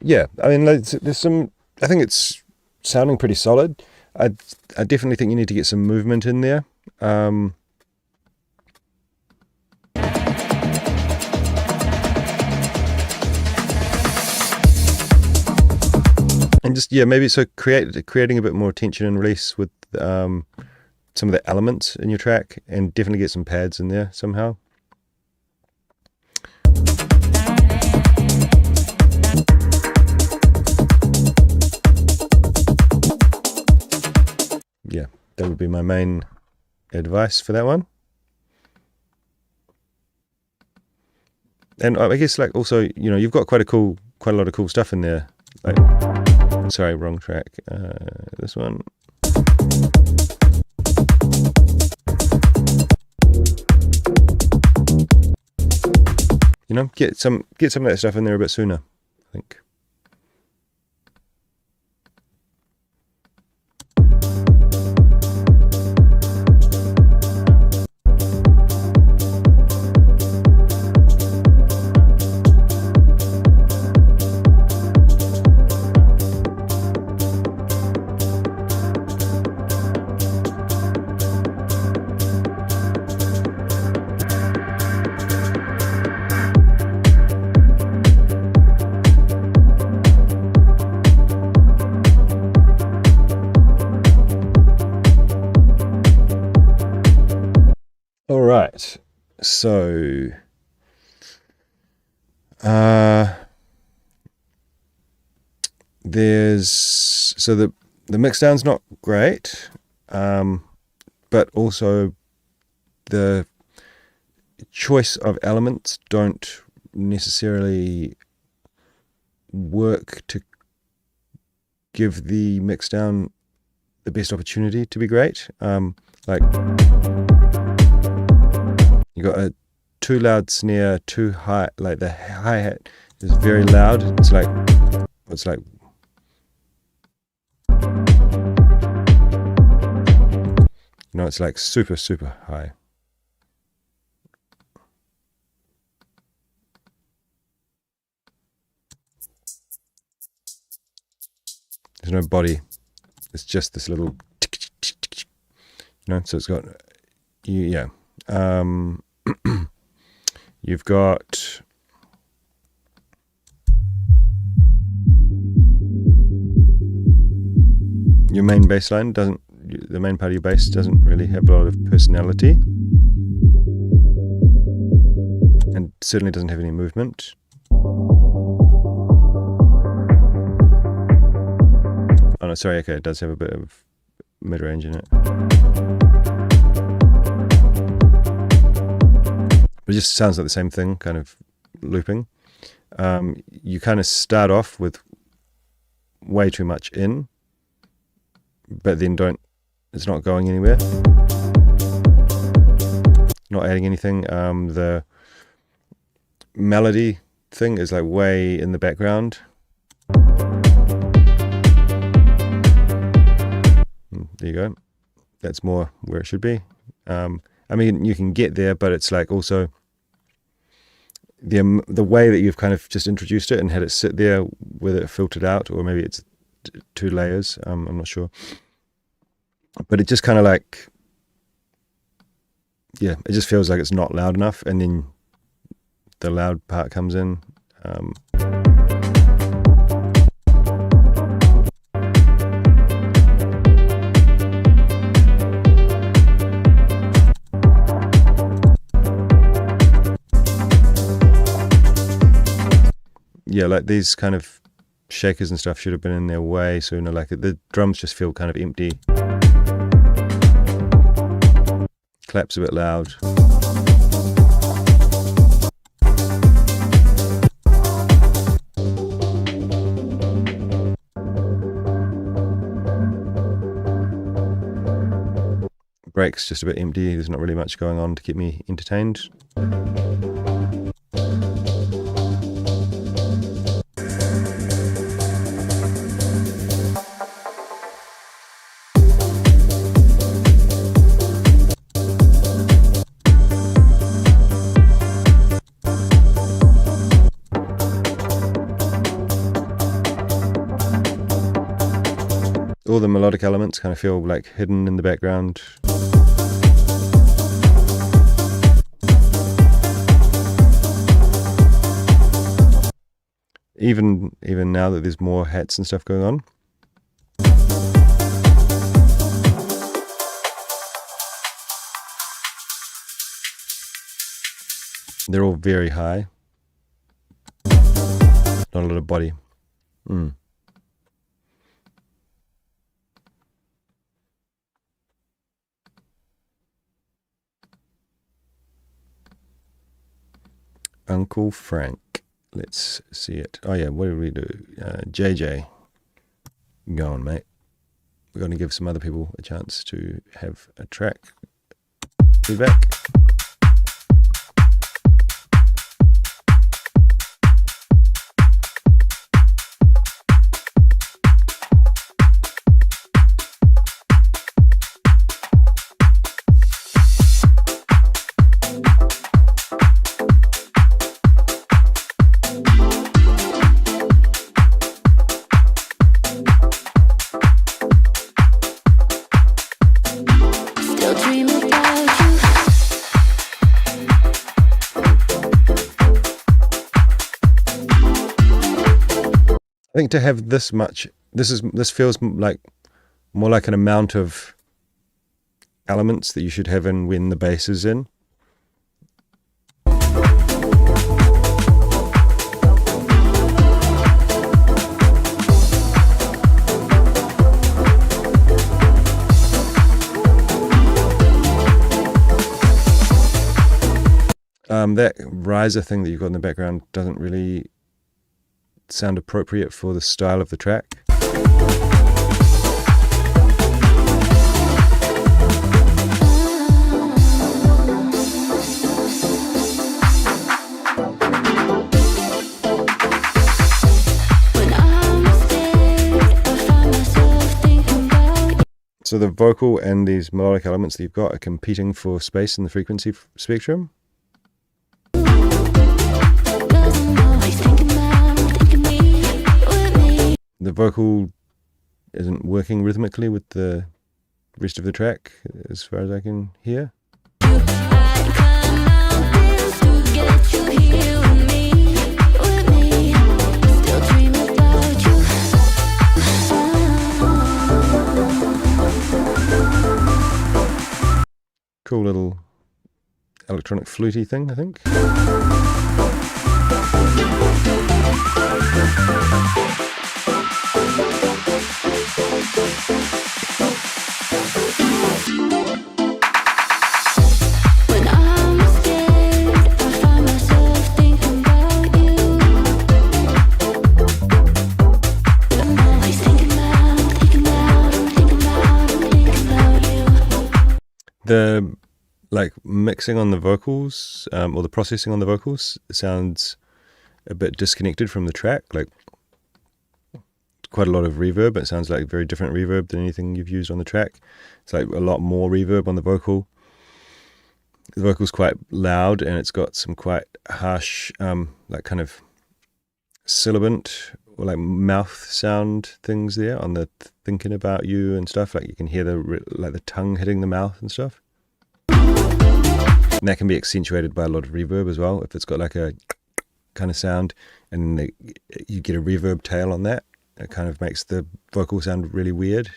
Yeah, I mean, there's some. I think it's sounding pretty solid. I definitely think you need to get some movement in there. And just maybe so creating a bit more tension and release with some of the elements in your track, and definitely get some pads in there somehow. Yeah, that would be my main advice for that one. And I guess like also, you know, you've got quite a lot of cool stuff in there. Like, sorry, wrong track. This one. You know, get some of that stuff in there a bit sooner, I think. Right. So the mixdown's not great, but also the choice of elements don't necessarily work to give the mixdown the best opportunity to be great. Like you got a too loud snare, too high, like the hi-hat is very loud. It's like it's like super, super high. There's no body. It's just this little, so it's got, yeah. You've got your main bass line the main part of your bass doesn't really have a lot of personality, and certainly doesn't have any movement. Oh no, sorry, okay, it does have a bit of mid-range in it. It just sounds like the same thing, kind of looping. You kind of start off with way too much in, but then it's not going anywhere. Not adding anything. The melody thing is like way in the background. There you go. That's more where it should be. I mean, you can get there, but it's like also the way that you've kind of just introduced it and had it sit there, whether it filtered out or maybe it's two layers. I'm not sure. But it just kind of like, yeah, it just feels like it's not loud enough, and then the loud part comes in. Yeah, like these kind of shakers and stuff should have been in there way sooner. Like the drums just feel kind of empty. Claps a bit loud. Breaks just a bit empty. There's not really much going on to keep me entertained. All the melodic elements kind of feel like hidden in the background. Even now that there's more hats and stuff going on. They're all very high. Not a lot of body. Uncle Frank. Let's see it. Oh yeah, what did we do? JJ. Go on, mate. We're going to give some other people a chance to have a track. Feedback. I think to have this much, this feels like more like an amount of elements that you should have in when the bass is in. That riser thing that you've got in the background doesn't really sound appropriate for the style of the track. So the vocal and these melodic elements that you've got are competing for space in the frequency spectrum. The vocal isn't working rhythmically with the rest of the track, as far as I can hear. Cool little electronic fluty thing, I think. The mixing on the vocals, or the processing on the vocals, sounds a bit disconnected from the track. Like quite a lot of reverb. It sounds like very different reverb than anything you've used on the track. It's like a lot more reverb on the vocal. The vocal's quite loud, and it's got some quite harsh, like kind of sibilant or like mouth sound things there on the thinking about you and stuff. Like you can hear the tongue hitting the mouth and stuff. And that can be accentuated by a lot of reverb as well. If it's got like a kind of sound and you get a reverb tail on that, it kind of makes the vocal sound really weird.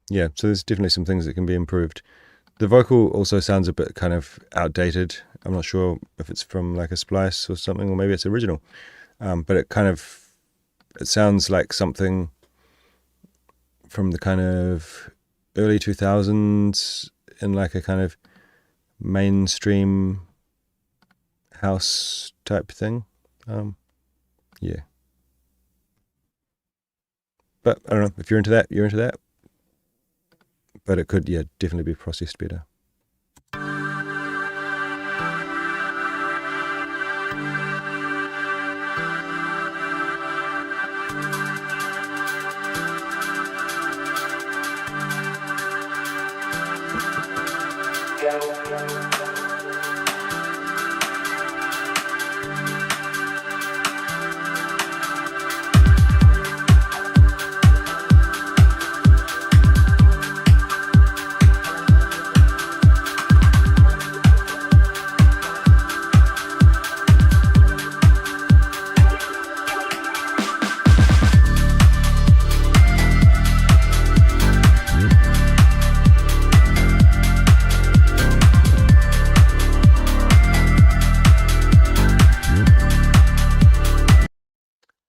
Yeah, so there's definitely some things that can be improved. The vocal also sounds a bit kind of outdated. I'm not sure if it's from like a splice or something, or maybe it's original. But it sounds like something from the kind of early 2000s in like a kind of mainstream house type thing. Yeah. But I don't know, if you're into that, you're into that. But it could, yeah, definitely be processed better.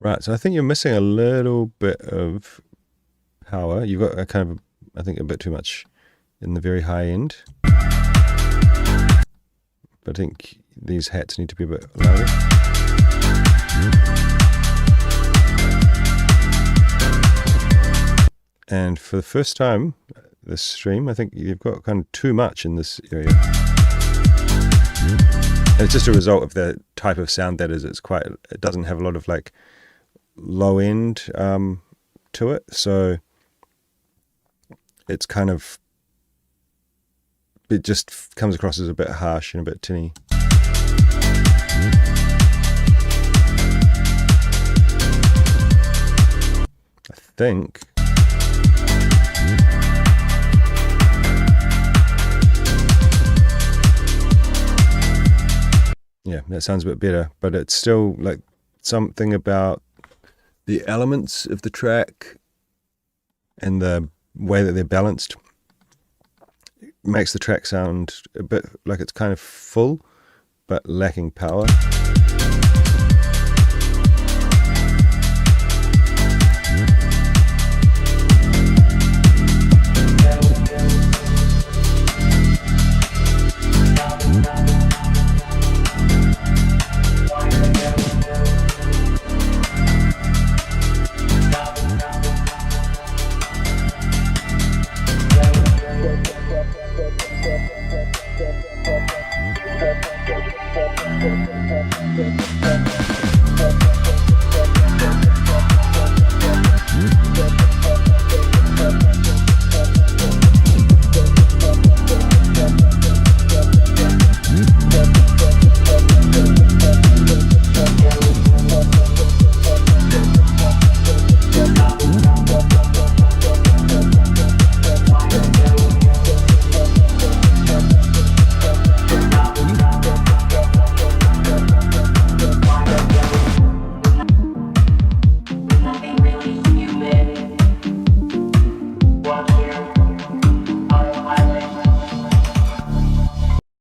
Right, so I think you're missing a little bit of power. You've got a kind of, I think, a bit too much in the very high end. But I think these hats need to be a bit louder. And for the first time this stream, I think you've got kind of too much in this area. And it's just a result of the type of sound that is. It doesn't have a lot of like low end to it, so it's kind of, it just comes across as a bit harsh and a bit tinny. I think yeah, that sounds a bit better, but it's still like something about the elements of the track and the way that they're balanced makes the track sound a bit like it's kind of full but lacking power.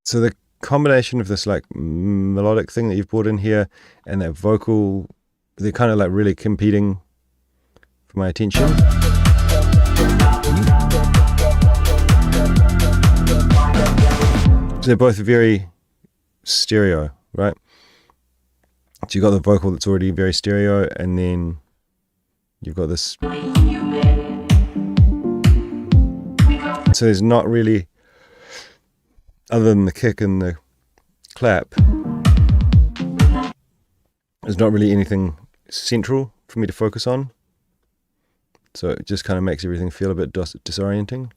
So the combination of this like melodic thing that you've brought in here and that vocal, they're kind of like really competing for my attention. So they're both very stereo, right? So you've got the vocal that's already very stereo, and then you've got this. So there's not really, other than the kick and the clap, there's not really anything central for me to focus on. So it just kind of makes everything feel a bit disorienting.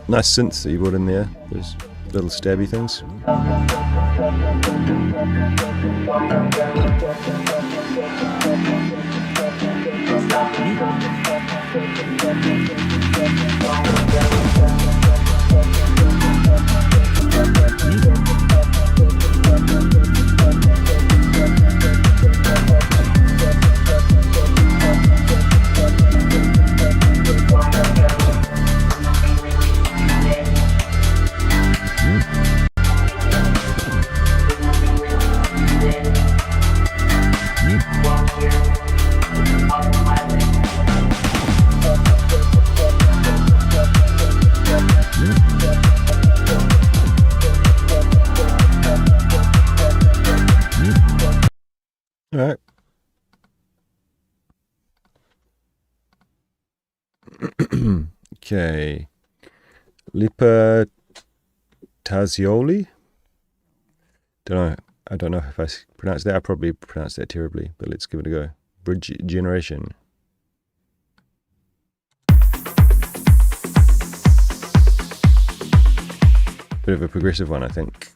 Nice synths that you brought in there, those little stabby things. All right. Okay. Lipa Tazioli? I don't know if I pronounced that. I probably pronounced that terribly, but let's give it a go. Bridge Generation. Bit of a progressive one, I think.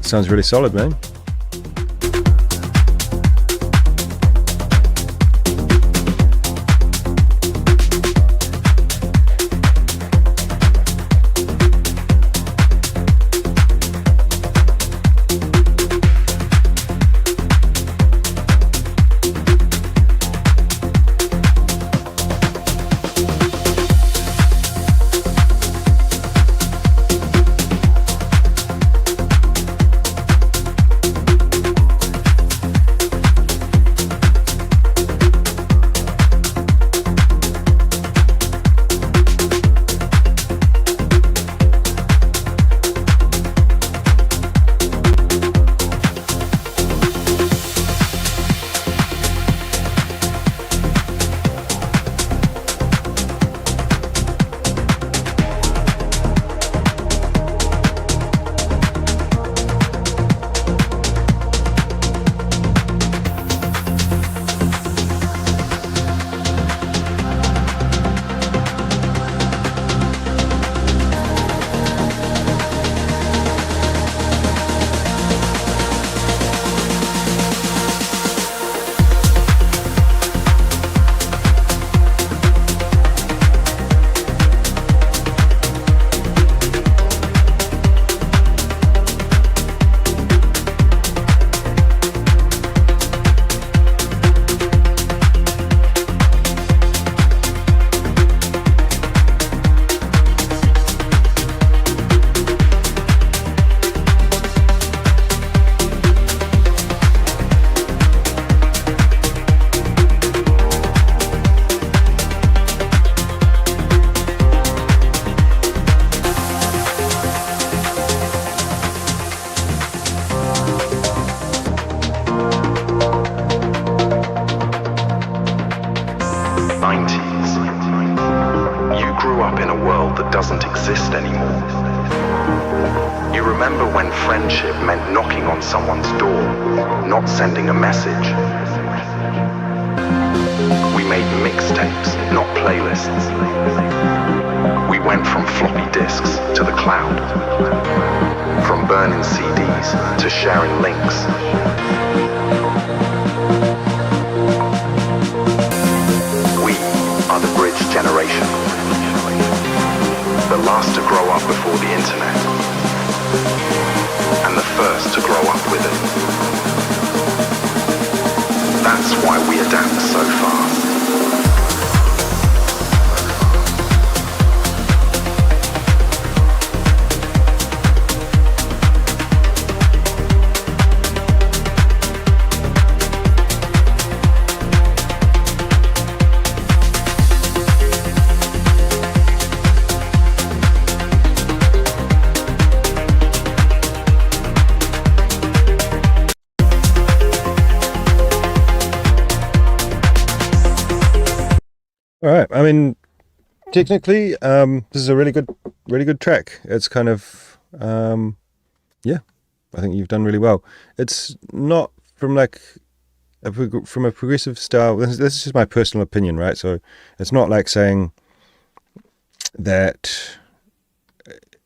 Sounds really solid, man. friendship meant knocking on someone's door, not sending a message. We made mixtapes, not playlists. We went from floppy disks to the cloud, from burning CDs to sharing links. We are the bridge generation, the last to grow up before the internet, and the first to grow up with it. That's why we adapt so fast. All right. I mean, technically, this is a really good track. It's kind of, yeah, I think you've done really well. It's not from like from a progressive style. This is just my personal opinion, right? So it's not like saying that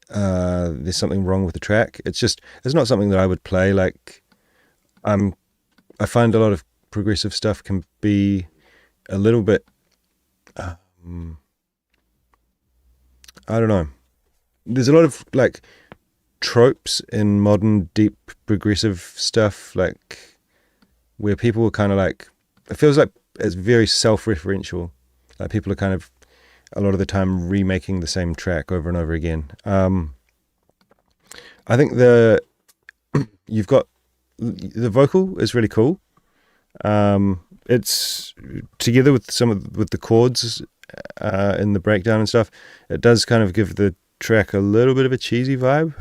there's something wrong with the track. It's not something that I would play. Like, I find a lot of progressive stuff can be a little bit, I don't know. There's a lot of like tropes in modern deep progressive stuff, like where people are kind of like, it feels like it's very self-referential. Like people are kind of a lot of the time remaking the same track over and over again. I think you've got the vocal is really cool. It's together with with the chords in the breakdown and stuff. It does kind of give the track a little bit of a cheesy vibe.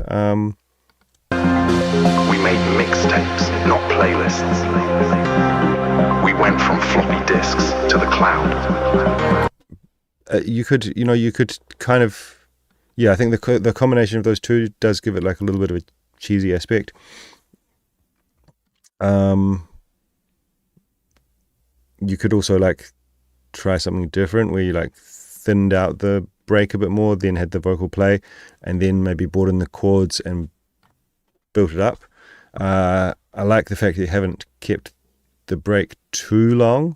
We made mixtapes, not playlists. We went from floppy disks to the cloud. You could kind of, yeah. I think the combination of those two does give it like a little bit of a cheesy aspect. You could also like try something different where you like thinned out the break a bit more, then had the vocal play, and then maybe brought in the chords and built it up. I like the fact that you haven't kept the break too long.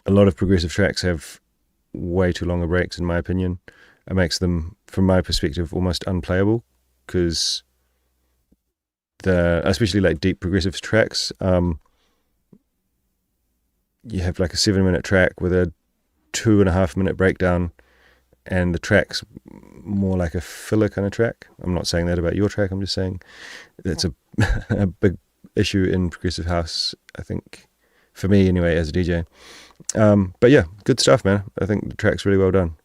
A lot of progressive tracks have way too longer breaks, in my opinion. It makes them, from my perspective, almost unplayable, because especially like deep progressive tracks, you have like a 7-minute track with a 2.5 minute breakdown, and the track's more like a filler kind of track. I'm not saying that about your track, I'm just saying it's a big issue in progressive house, I think, for me anyway, as a DJ. But yeah, good stuff, man. I think the track's really well done.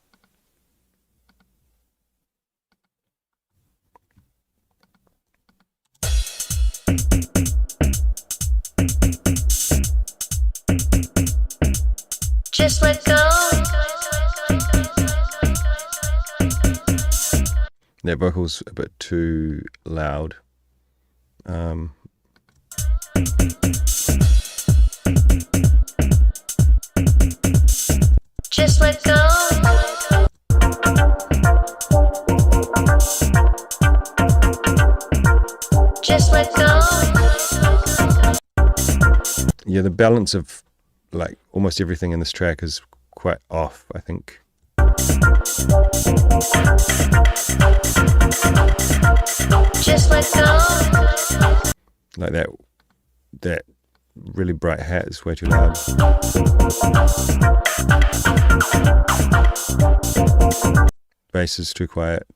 Just let go. That vocal's a bit too loud. Just let go. Just let go. Yeah, the balance of like almost everything in this track is quite off, I think. Just let go. Like that really bright hat is way too loud. Bass is too quiet.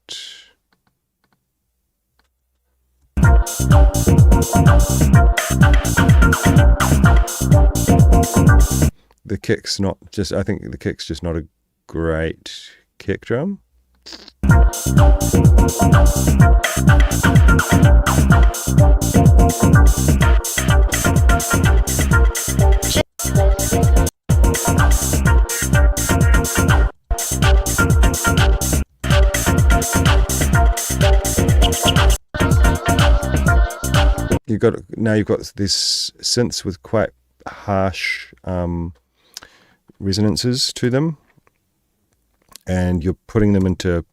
The kick's not just, I think the kick's just not a great kick drum. you've got these synths with quite harsh resonances to them, and you're putting them into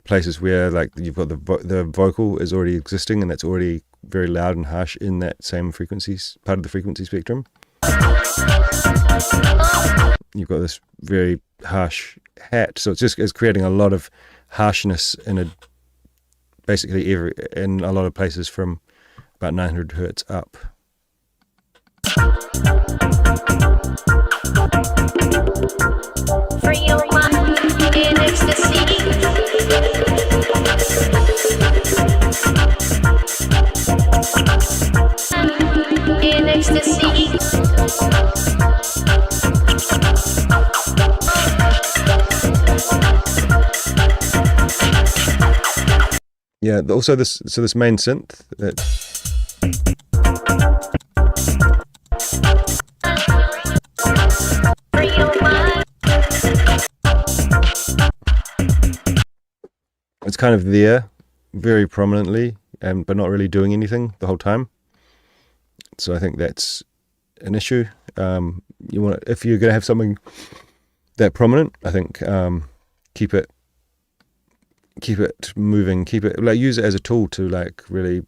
places where like you've got the vocal is already existing, and that's already very loud and harsh in that same frequencies part of the frequency spectrum. You've got this very harsh hat, so it's creating a lot of harshness in a lot of places from about 900 hertz up. Free your mind in ecstasy. In ecstasy. Yeah, also this main synth that Free your mind. it's kind of there very prominently, but not really doing anything the whole time. So I think that's an issue. If you're going to have something that prominent, I think keep it moving, use it as a tool to like really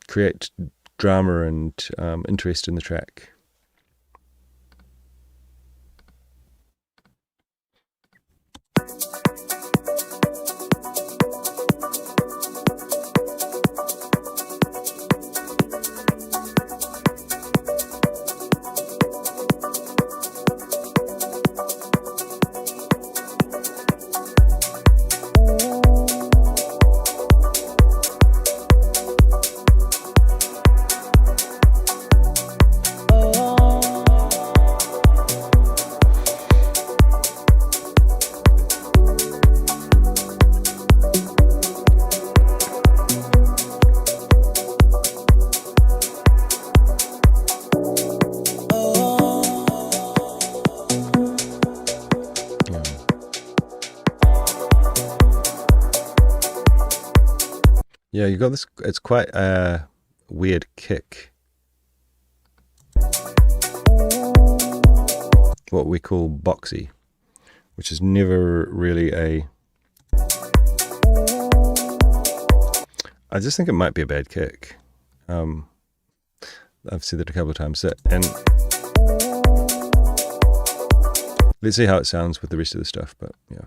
create drama and interest in the track. Yeah, you got this. It's quite a weird kick. What we call boxy, which is never really I just think it might be a bad kick. I've said that a couple of times. And let's see how it sounds with the rest of the stuff. But yeah.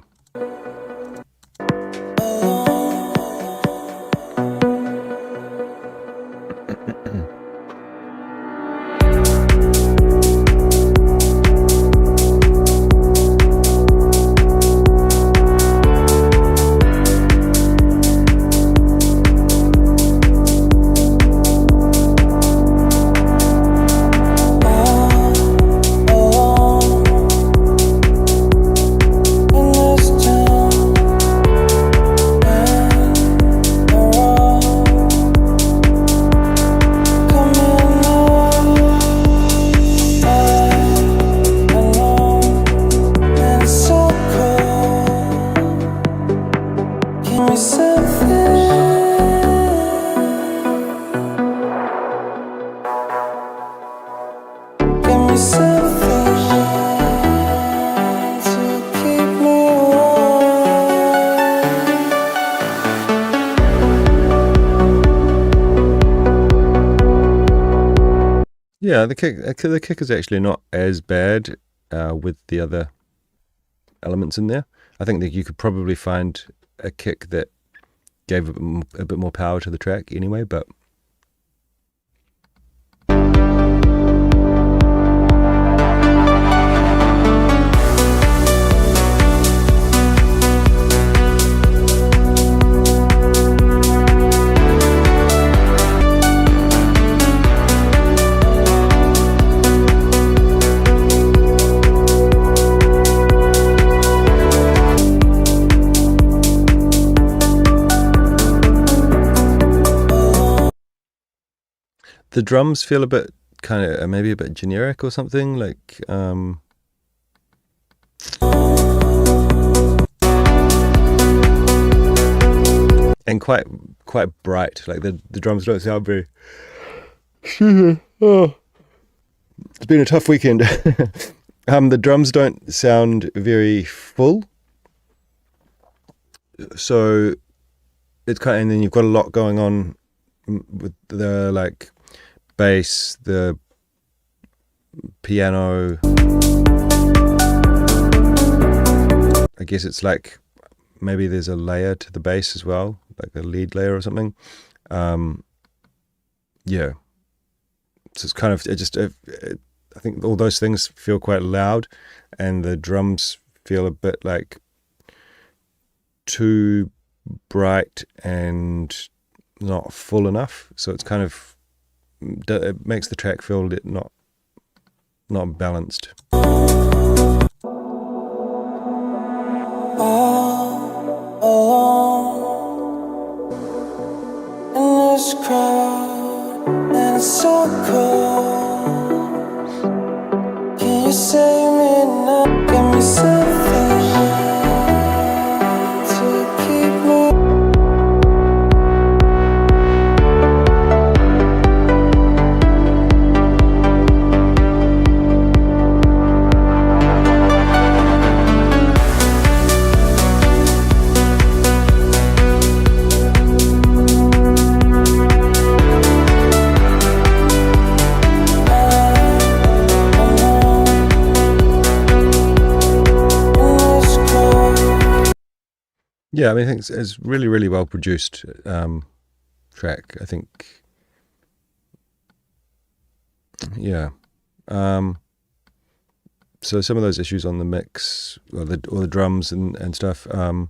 Yeah, the kick is actually not as bad with the other elements in there. I think that you could probably find a kick that gave a bit more power to the track anyway, but the drums feel a bit kind of maybe a bit generic or something, like and quite bright. Like the drums don't sound very Oh, it's been a tough weekend. The drums don't sound very full, so it's kind of, and then you've got a lot going on with the like bass, the piano. I guess it's like maybe there's a layer to the bass as well, like a lead layer or something. Yeah. So it's kind of, I think all those things feel quite loud, and the drums feel a bit like too bright and not full enough. So it's kind of, it makes the track feel not balanced. In this crowd, and it's so cold. Can you save me now? Give me something to keep me. Yeah, I mean, I think it's really, really well produced track. I think, yeah. So some of those issues on the mix, or the drums and stuff. I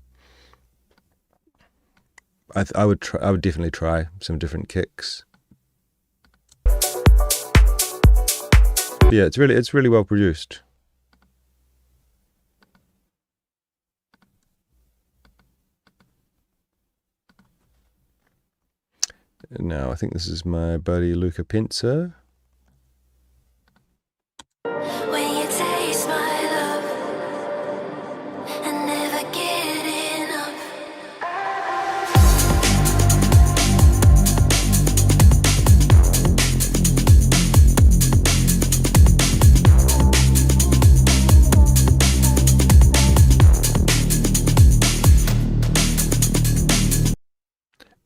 would definitely try some different kicks. But yeah, it's really well produced. Now, I think this is my buddy Luca Penza. When you taste my love and never get enough.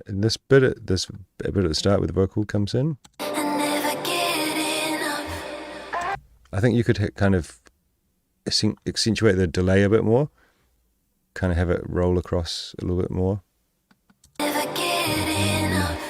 And this bit at the start with the vocal comes in. And never get enough. I think you could kind of accentuate the delay a bit more, kind of have it roll across a little bit more. Never get enough.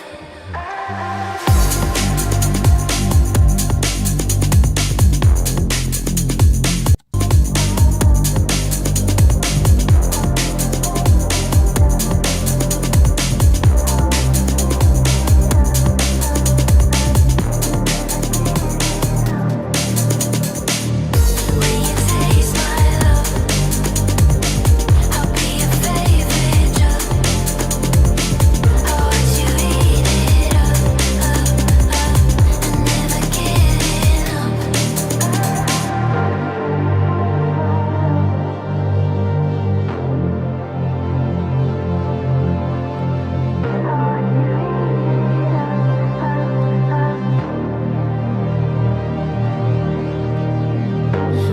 When you taste my love, I'll be your favorite drug. I watch you eat it up, and never get enough.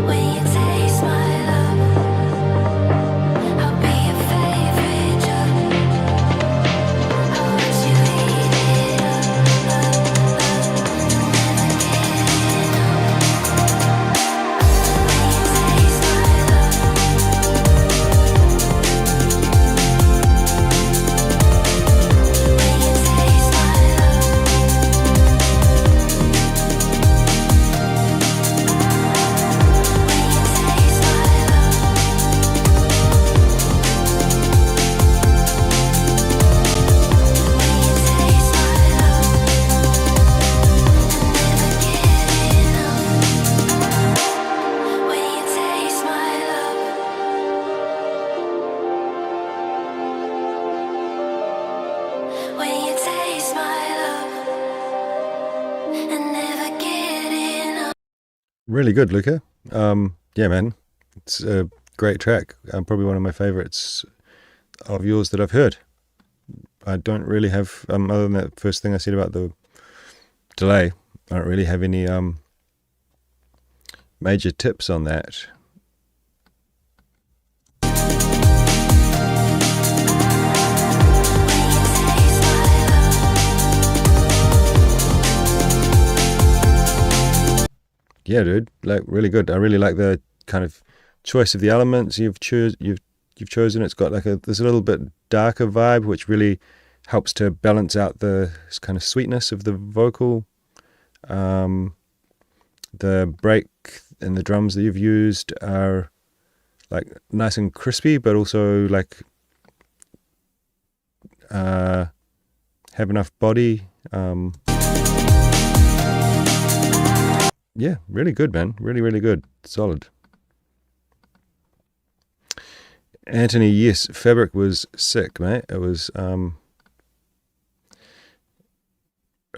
When you taste my love, I'll be your favorite drug. I watch you eat it up, and never get enough. When you taste my love, when you taste my love. Really good, Luca. Yeah, man, it's a great track. Probably one of my favorites of yours that I've heard. I don't really have, other than that first thing I said about the delay. I don't really have any major tips on that. Yeah, dude, like really good. I really like the kind of choice of the elements you've chosen. It's got like this little bit darker vibe, which really helps to balance out the kind of sweetness of the vocal. The break and the drums that you've used are like nice and crispy, but also like have enough body. Yeah, really good, man. Really, really good. Solid. Anthony, yes, Fabric was sick, mate. It was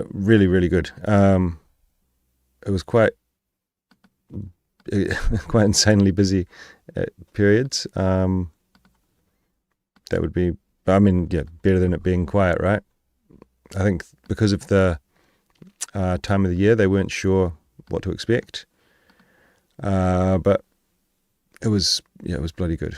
really, really good. It was quite insanely busy at periods. That would be, I mean, yeah, better than it being quiet, right? I think because of the time of the year, they weren't sure what to expect, but it was bloody good.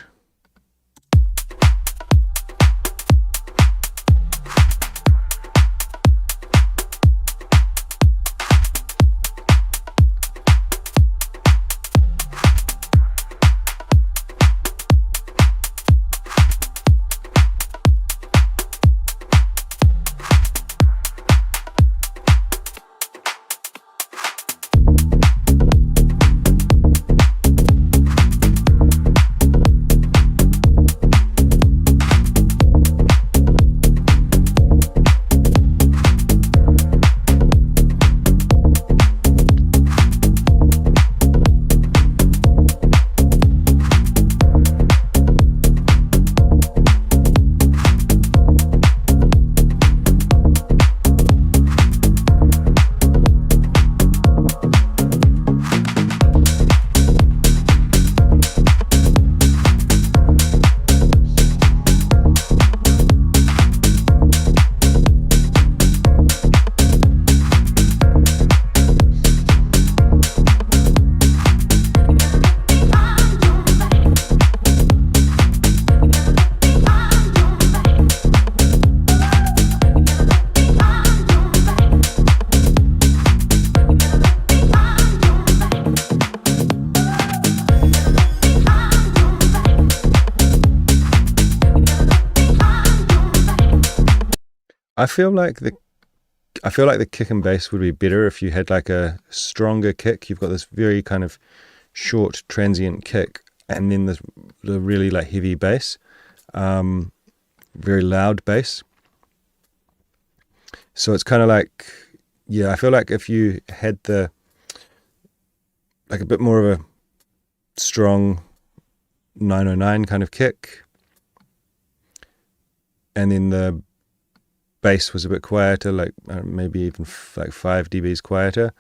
I feel like the kick and bass would be better if you had like a stronger kick. You've got this very kind of short transient kick, and then the really like heavy bass, very loud bass. So it's kind of like, yeah, I feel like if you had the like a bit more of a strong 909 kind of kick, and then the bass was a bit quieter, like maybe even like 5 dBs quieter,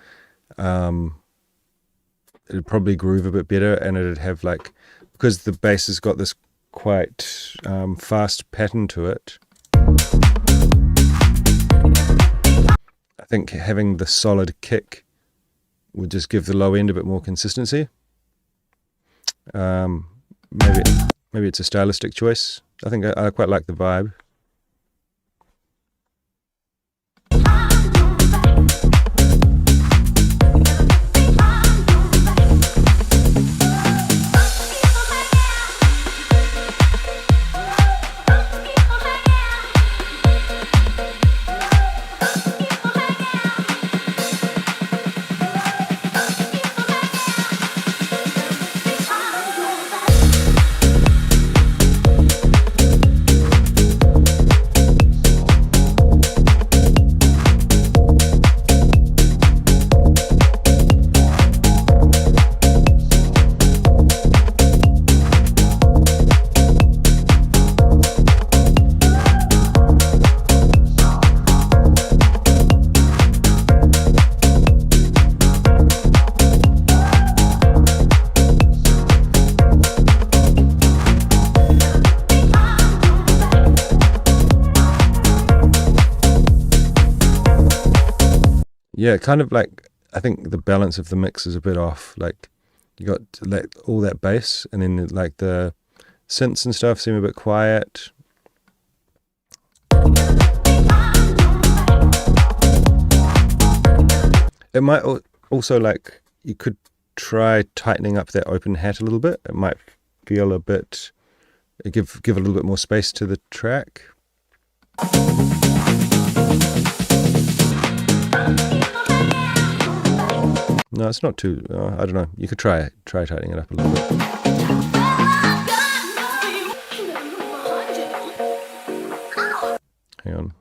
it'd probably groove a bit better, and it'd have like, because the bass has got this quite fast pattern to it. I think having the solid kick would just give the low end a bit more consistency. Maybe it's a stylistic choice. I think I quite like the vibe. yeah, kind of like, I think the balance of the mix is a bit off. Like you got like all that bass, and then like the synths and stuff seem a bit quiet. It might also, like, you could try tightening up that open hat a little bit. It might feel a bit, give a little bit more space to the track. No, it's not too, I don't know. You could try tightening it up a little bit. Hang on.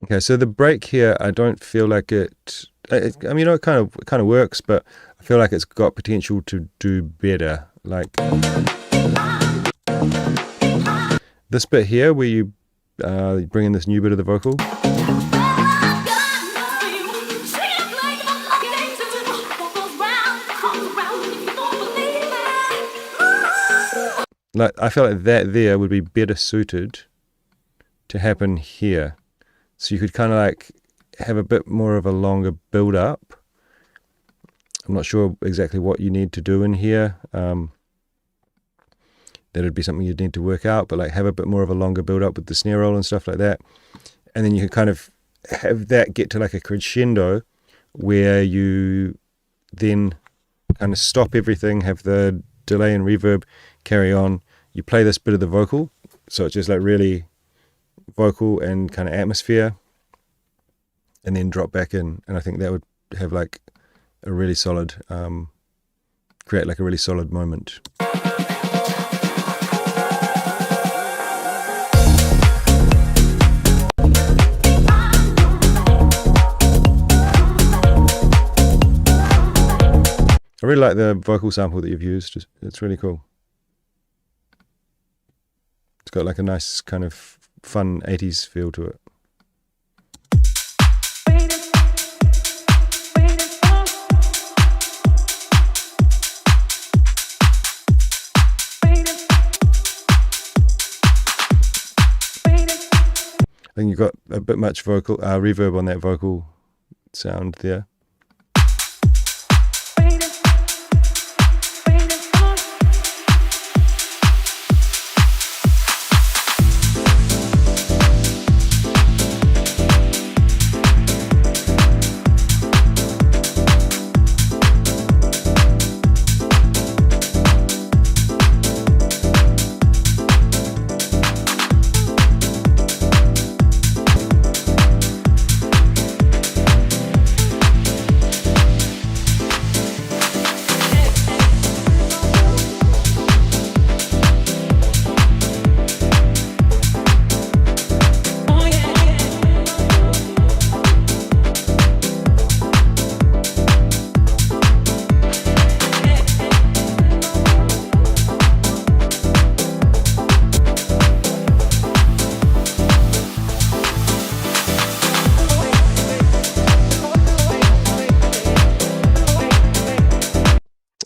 Okay, so the break here, I don't feel like it. I mean, you know, it kind of works, but I feel like it's got potential to do better. Like this bit here, where you bring in this new bit of the vocal. Like, I feel like that there would be better suited to happen here. So you could kind of like have a bit more of a longer build up. I'm not sure exactly what you need to do in here. That'd be something you'd need to work out, but like have a bit more of a longer build up with the snare roll and stuff like that. And then you can kind of have that get to like a crescendo where you then kind of stop everything, have the delay and reverb carry on. You play this bit of the vocal, so it's just like really vocal and kind of atmosphere, and then drop back in, and I think that would have like a really solid create like a really solid moment. I really like the vocal sample that you've used. It's really cool. It's got like a nice kind of fun 80s feel to it. I think you've got a bit much vocal reverb on that vocal sound there.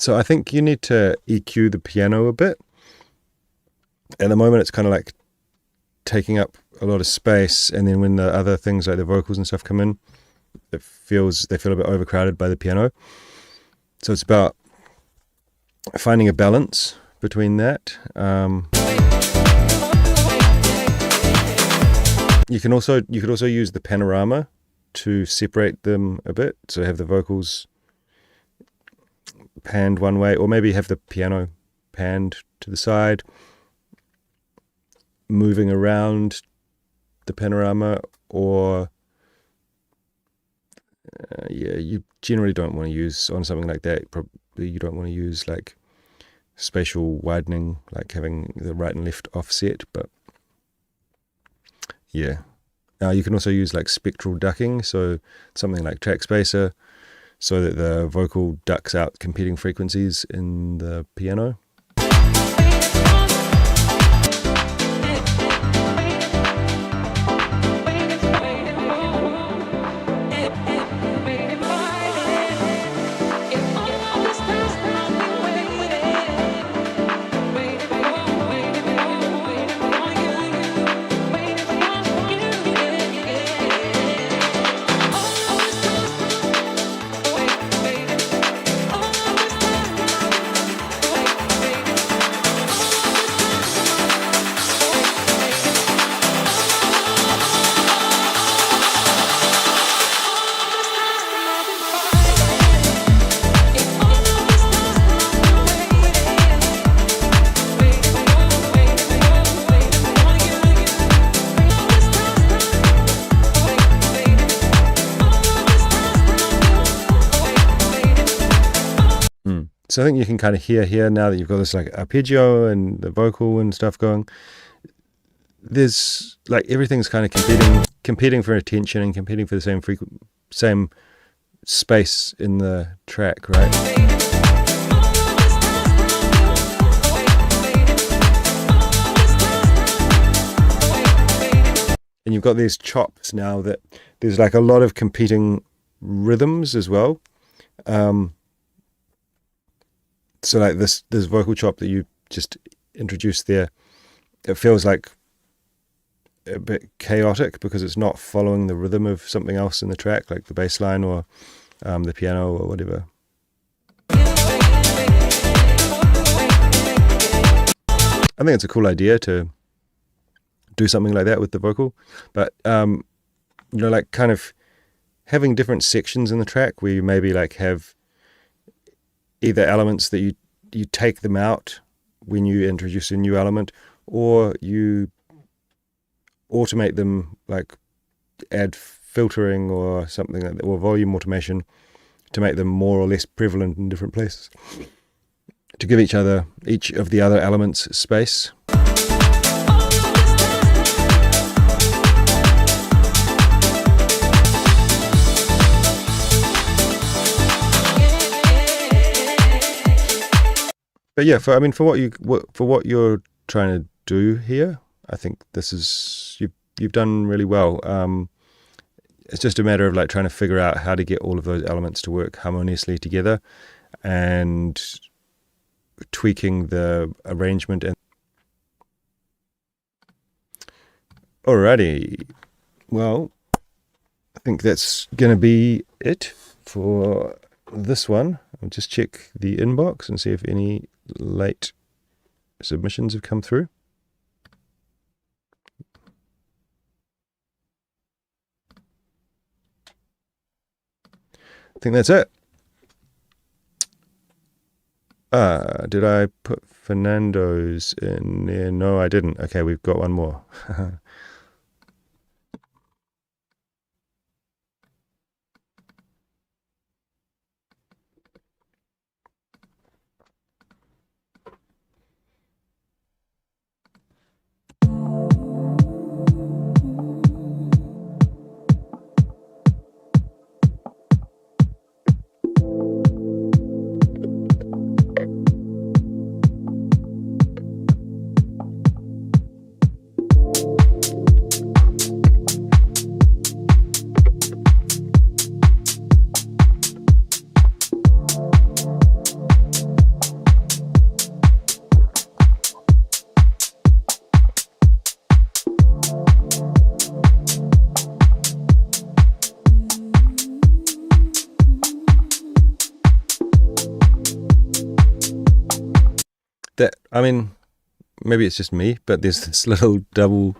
So I think you need to EQ the piano a bit. At the moment, it's kind of like taking up a lot of space, and then when the other things like the vocals and stuff come in, they feel a bit overcrowded by the piano. So it's about finding a balance between that. You could also use the panorama to separate them a bit. So have the vocals panned one way, or maybe have the piano panned to the side, moving around the panorama, or you generally don't want to use on something like that. you don't want to use like spatial widening, like having the right and left offset, but yeah. You can also use like spectral ducking, so something like track spacer, so that the vocal ducks out competing frequencies in the piano. So I think you can kind of hear here now that you've got this like arpeggio and the vocal and stuff going. There's like everything's kind of competing for attention and competing for the same space in the track, right? And you've got these chops now that there's like a lot of competing rhythms as well. So like this vocal chop that you just introduced there, it feels like a bit chaotic because it's not following the rhythm of something else in the track, like the bass line or the piano or whatever. I think it's a cool idea to do something like that with the vocal, but like kind of having different sections in the track where you maybe like have either elements that you take them out when you introduce a new element, or you automate them, like add filtering or something like that, or volume automation to make them more or less prevalent in different places, to give each of the other elements space. But yeah, for what you're trying to do here, I think this is you've done really well. It's just a matter of like trying to figure out how to get all of those elements to work harmoniously together, and tweaking the arrangement. And alrighty, well, I think that's gonna be it for this one. I'll just check the inbox and see if any late submissions have come through. I think that's it. Did I put Fernando's in there? No, I didn't. Okay, we've got one more. I mean, maybe it's just me, but there's this little double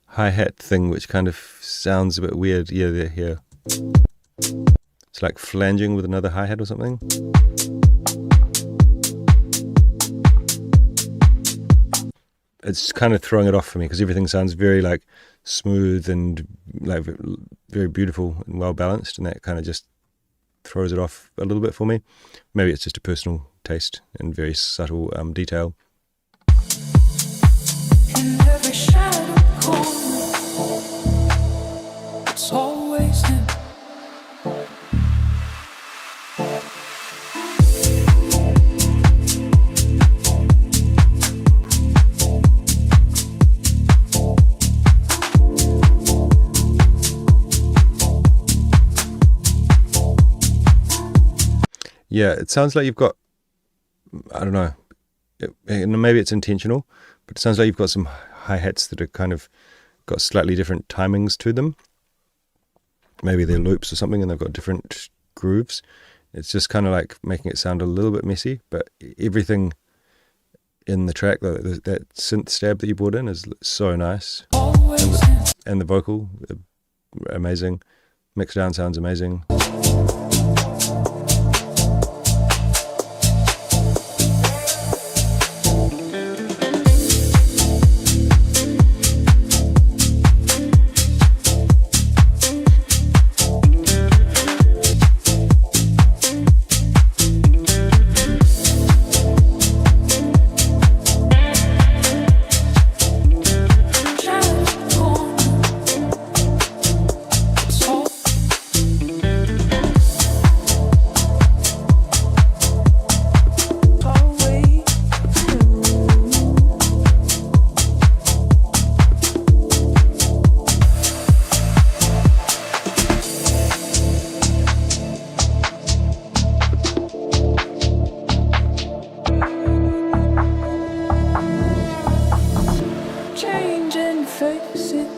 hi-hat thing which kind of sounds a bit weird. Yeah, they're here. It's like flanging with another hi-hat or something. It's kind of throwing it off for me because everything sounds very like smooth and like very beautiful and well balanced, and that kind of just throws it off a little bit for me. Maybe it's just a personal taste and very subtle detail. In every shadow corner, it's always him. Yeah, it sounds like you've got, I don't know, maybe it's intentional, but it sounds like you've got some hi-hats that are kind of got slightly different timings to them. Maybe they're loops or something and they've got different grooves. It's just kind of like making it sound a little bit messy, but everything in the track, that synth stab that you brought in is so nice. And the vocal, amazing. Mixed down sounds amazing.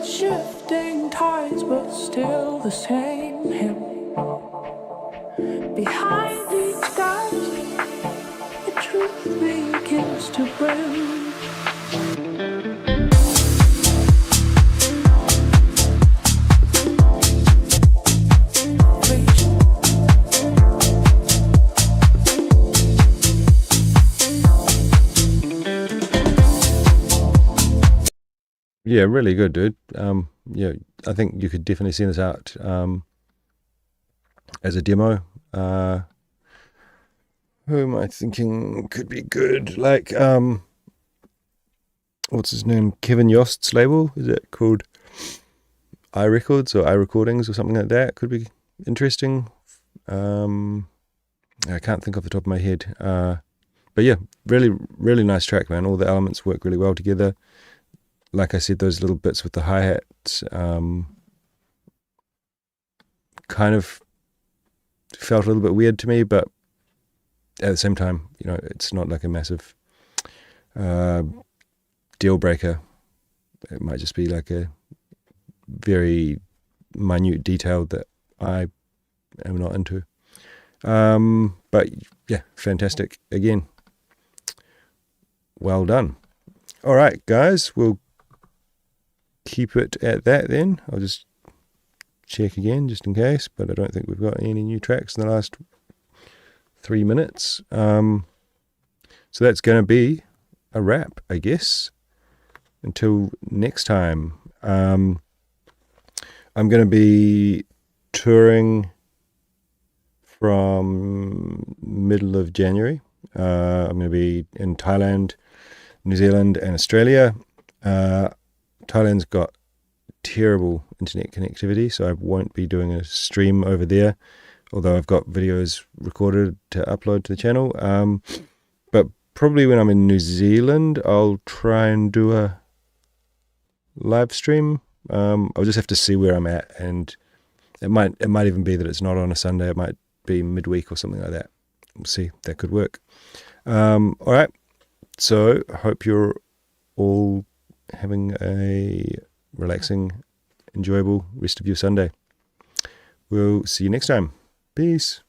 Shifting tides, but still the same him. Behind these skies, the truth begins to brim. Yeah, really good, dude. Yeah, I think you could definitely send this out as a demo. Who am I thinking could be good? Like, what's his name? Kevin Yost's label? Is it called iRecords or iRecordings or something like that? Could be interesting. I can't think off the top of my head. But yeah, really, really nice track, man. All the elements work really well together. Like I said, those little bits with the hi-hats kind of felt a little bit weird to me, but at the same time, you know, it's not like a massive deal breaker. It might just be like a very minute detail that I am not into. But yeah, fantastic. Again, well done. All right, guys, we'll keep it at that then. I'll just check again just in case, but I don't think we've got any new tracks in the last 3 minutes. So that's going to be a wrap, I guess. Until next time. I'm going to be touring from middle of January. I'm going to be in Thailand, New Zealand and Australia. Thailand's got terrible internet connectivity, so I won't be doing a stream over there, although I've got videos recorded to upload to the channel. But probably when I'm in New Zealand, I'll try and do a live stream. I'll just have to see where I'm at, and it might even be that it's not on a Sunday. It might be midweek or something like that. We'll see. That could work. All right. So I hope you're all having a relaxing, enjoyable rest of your Sunday. We'll see you next time. Peace.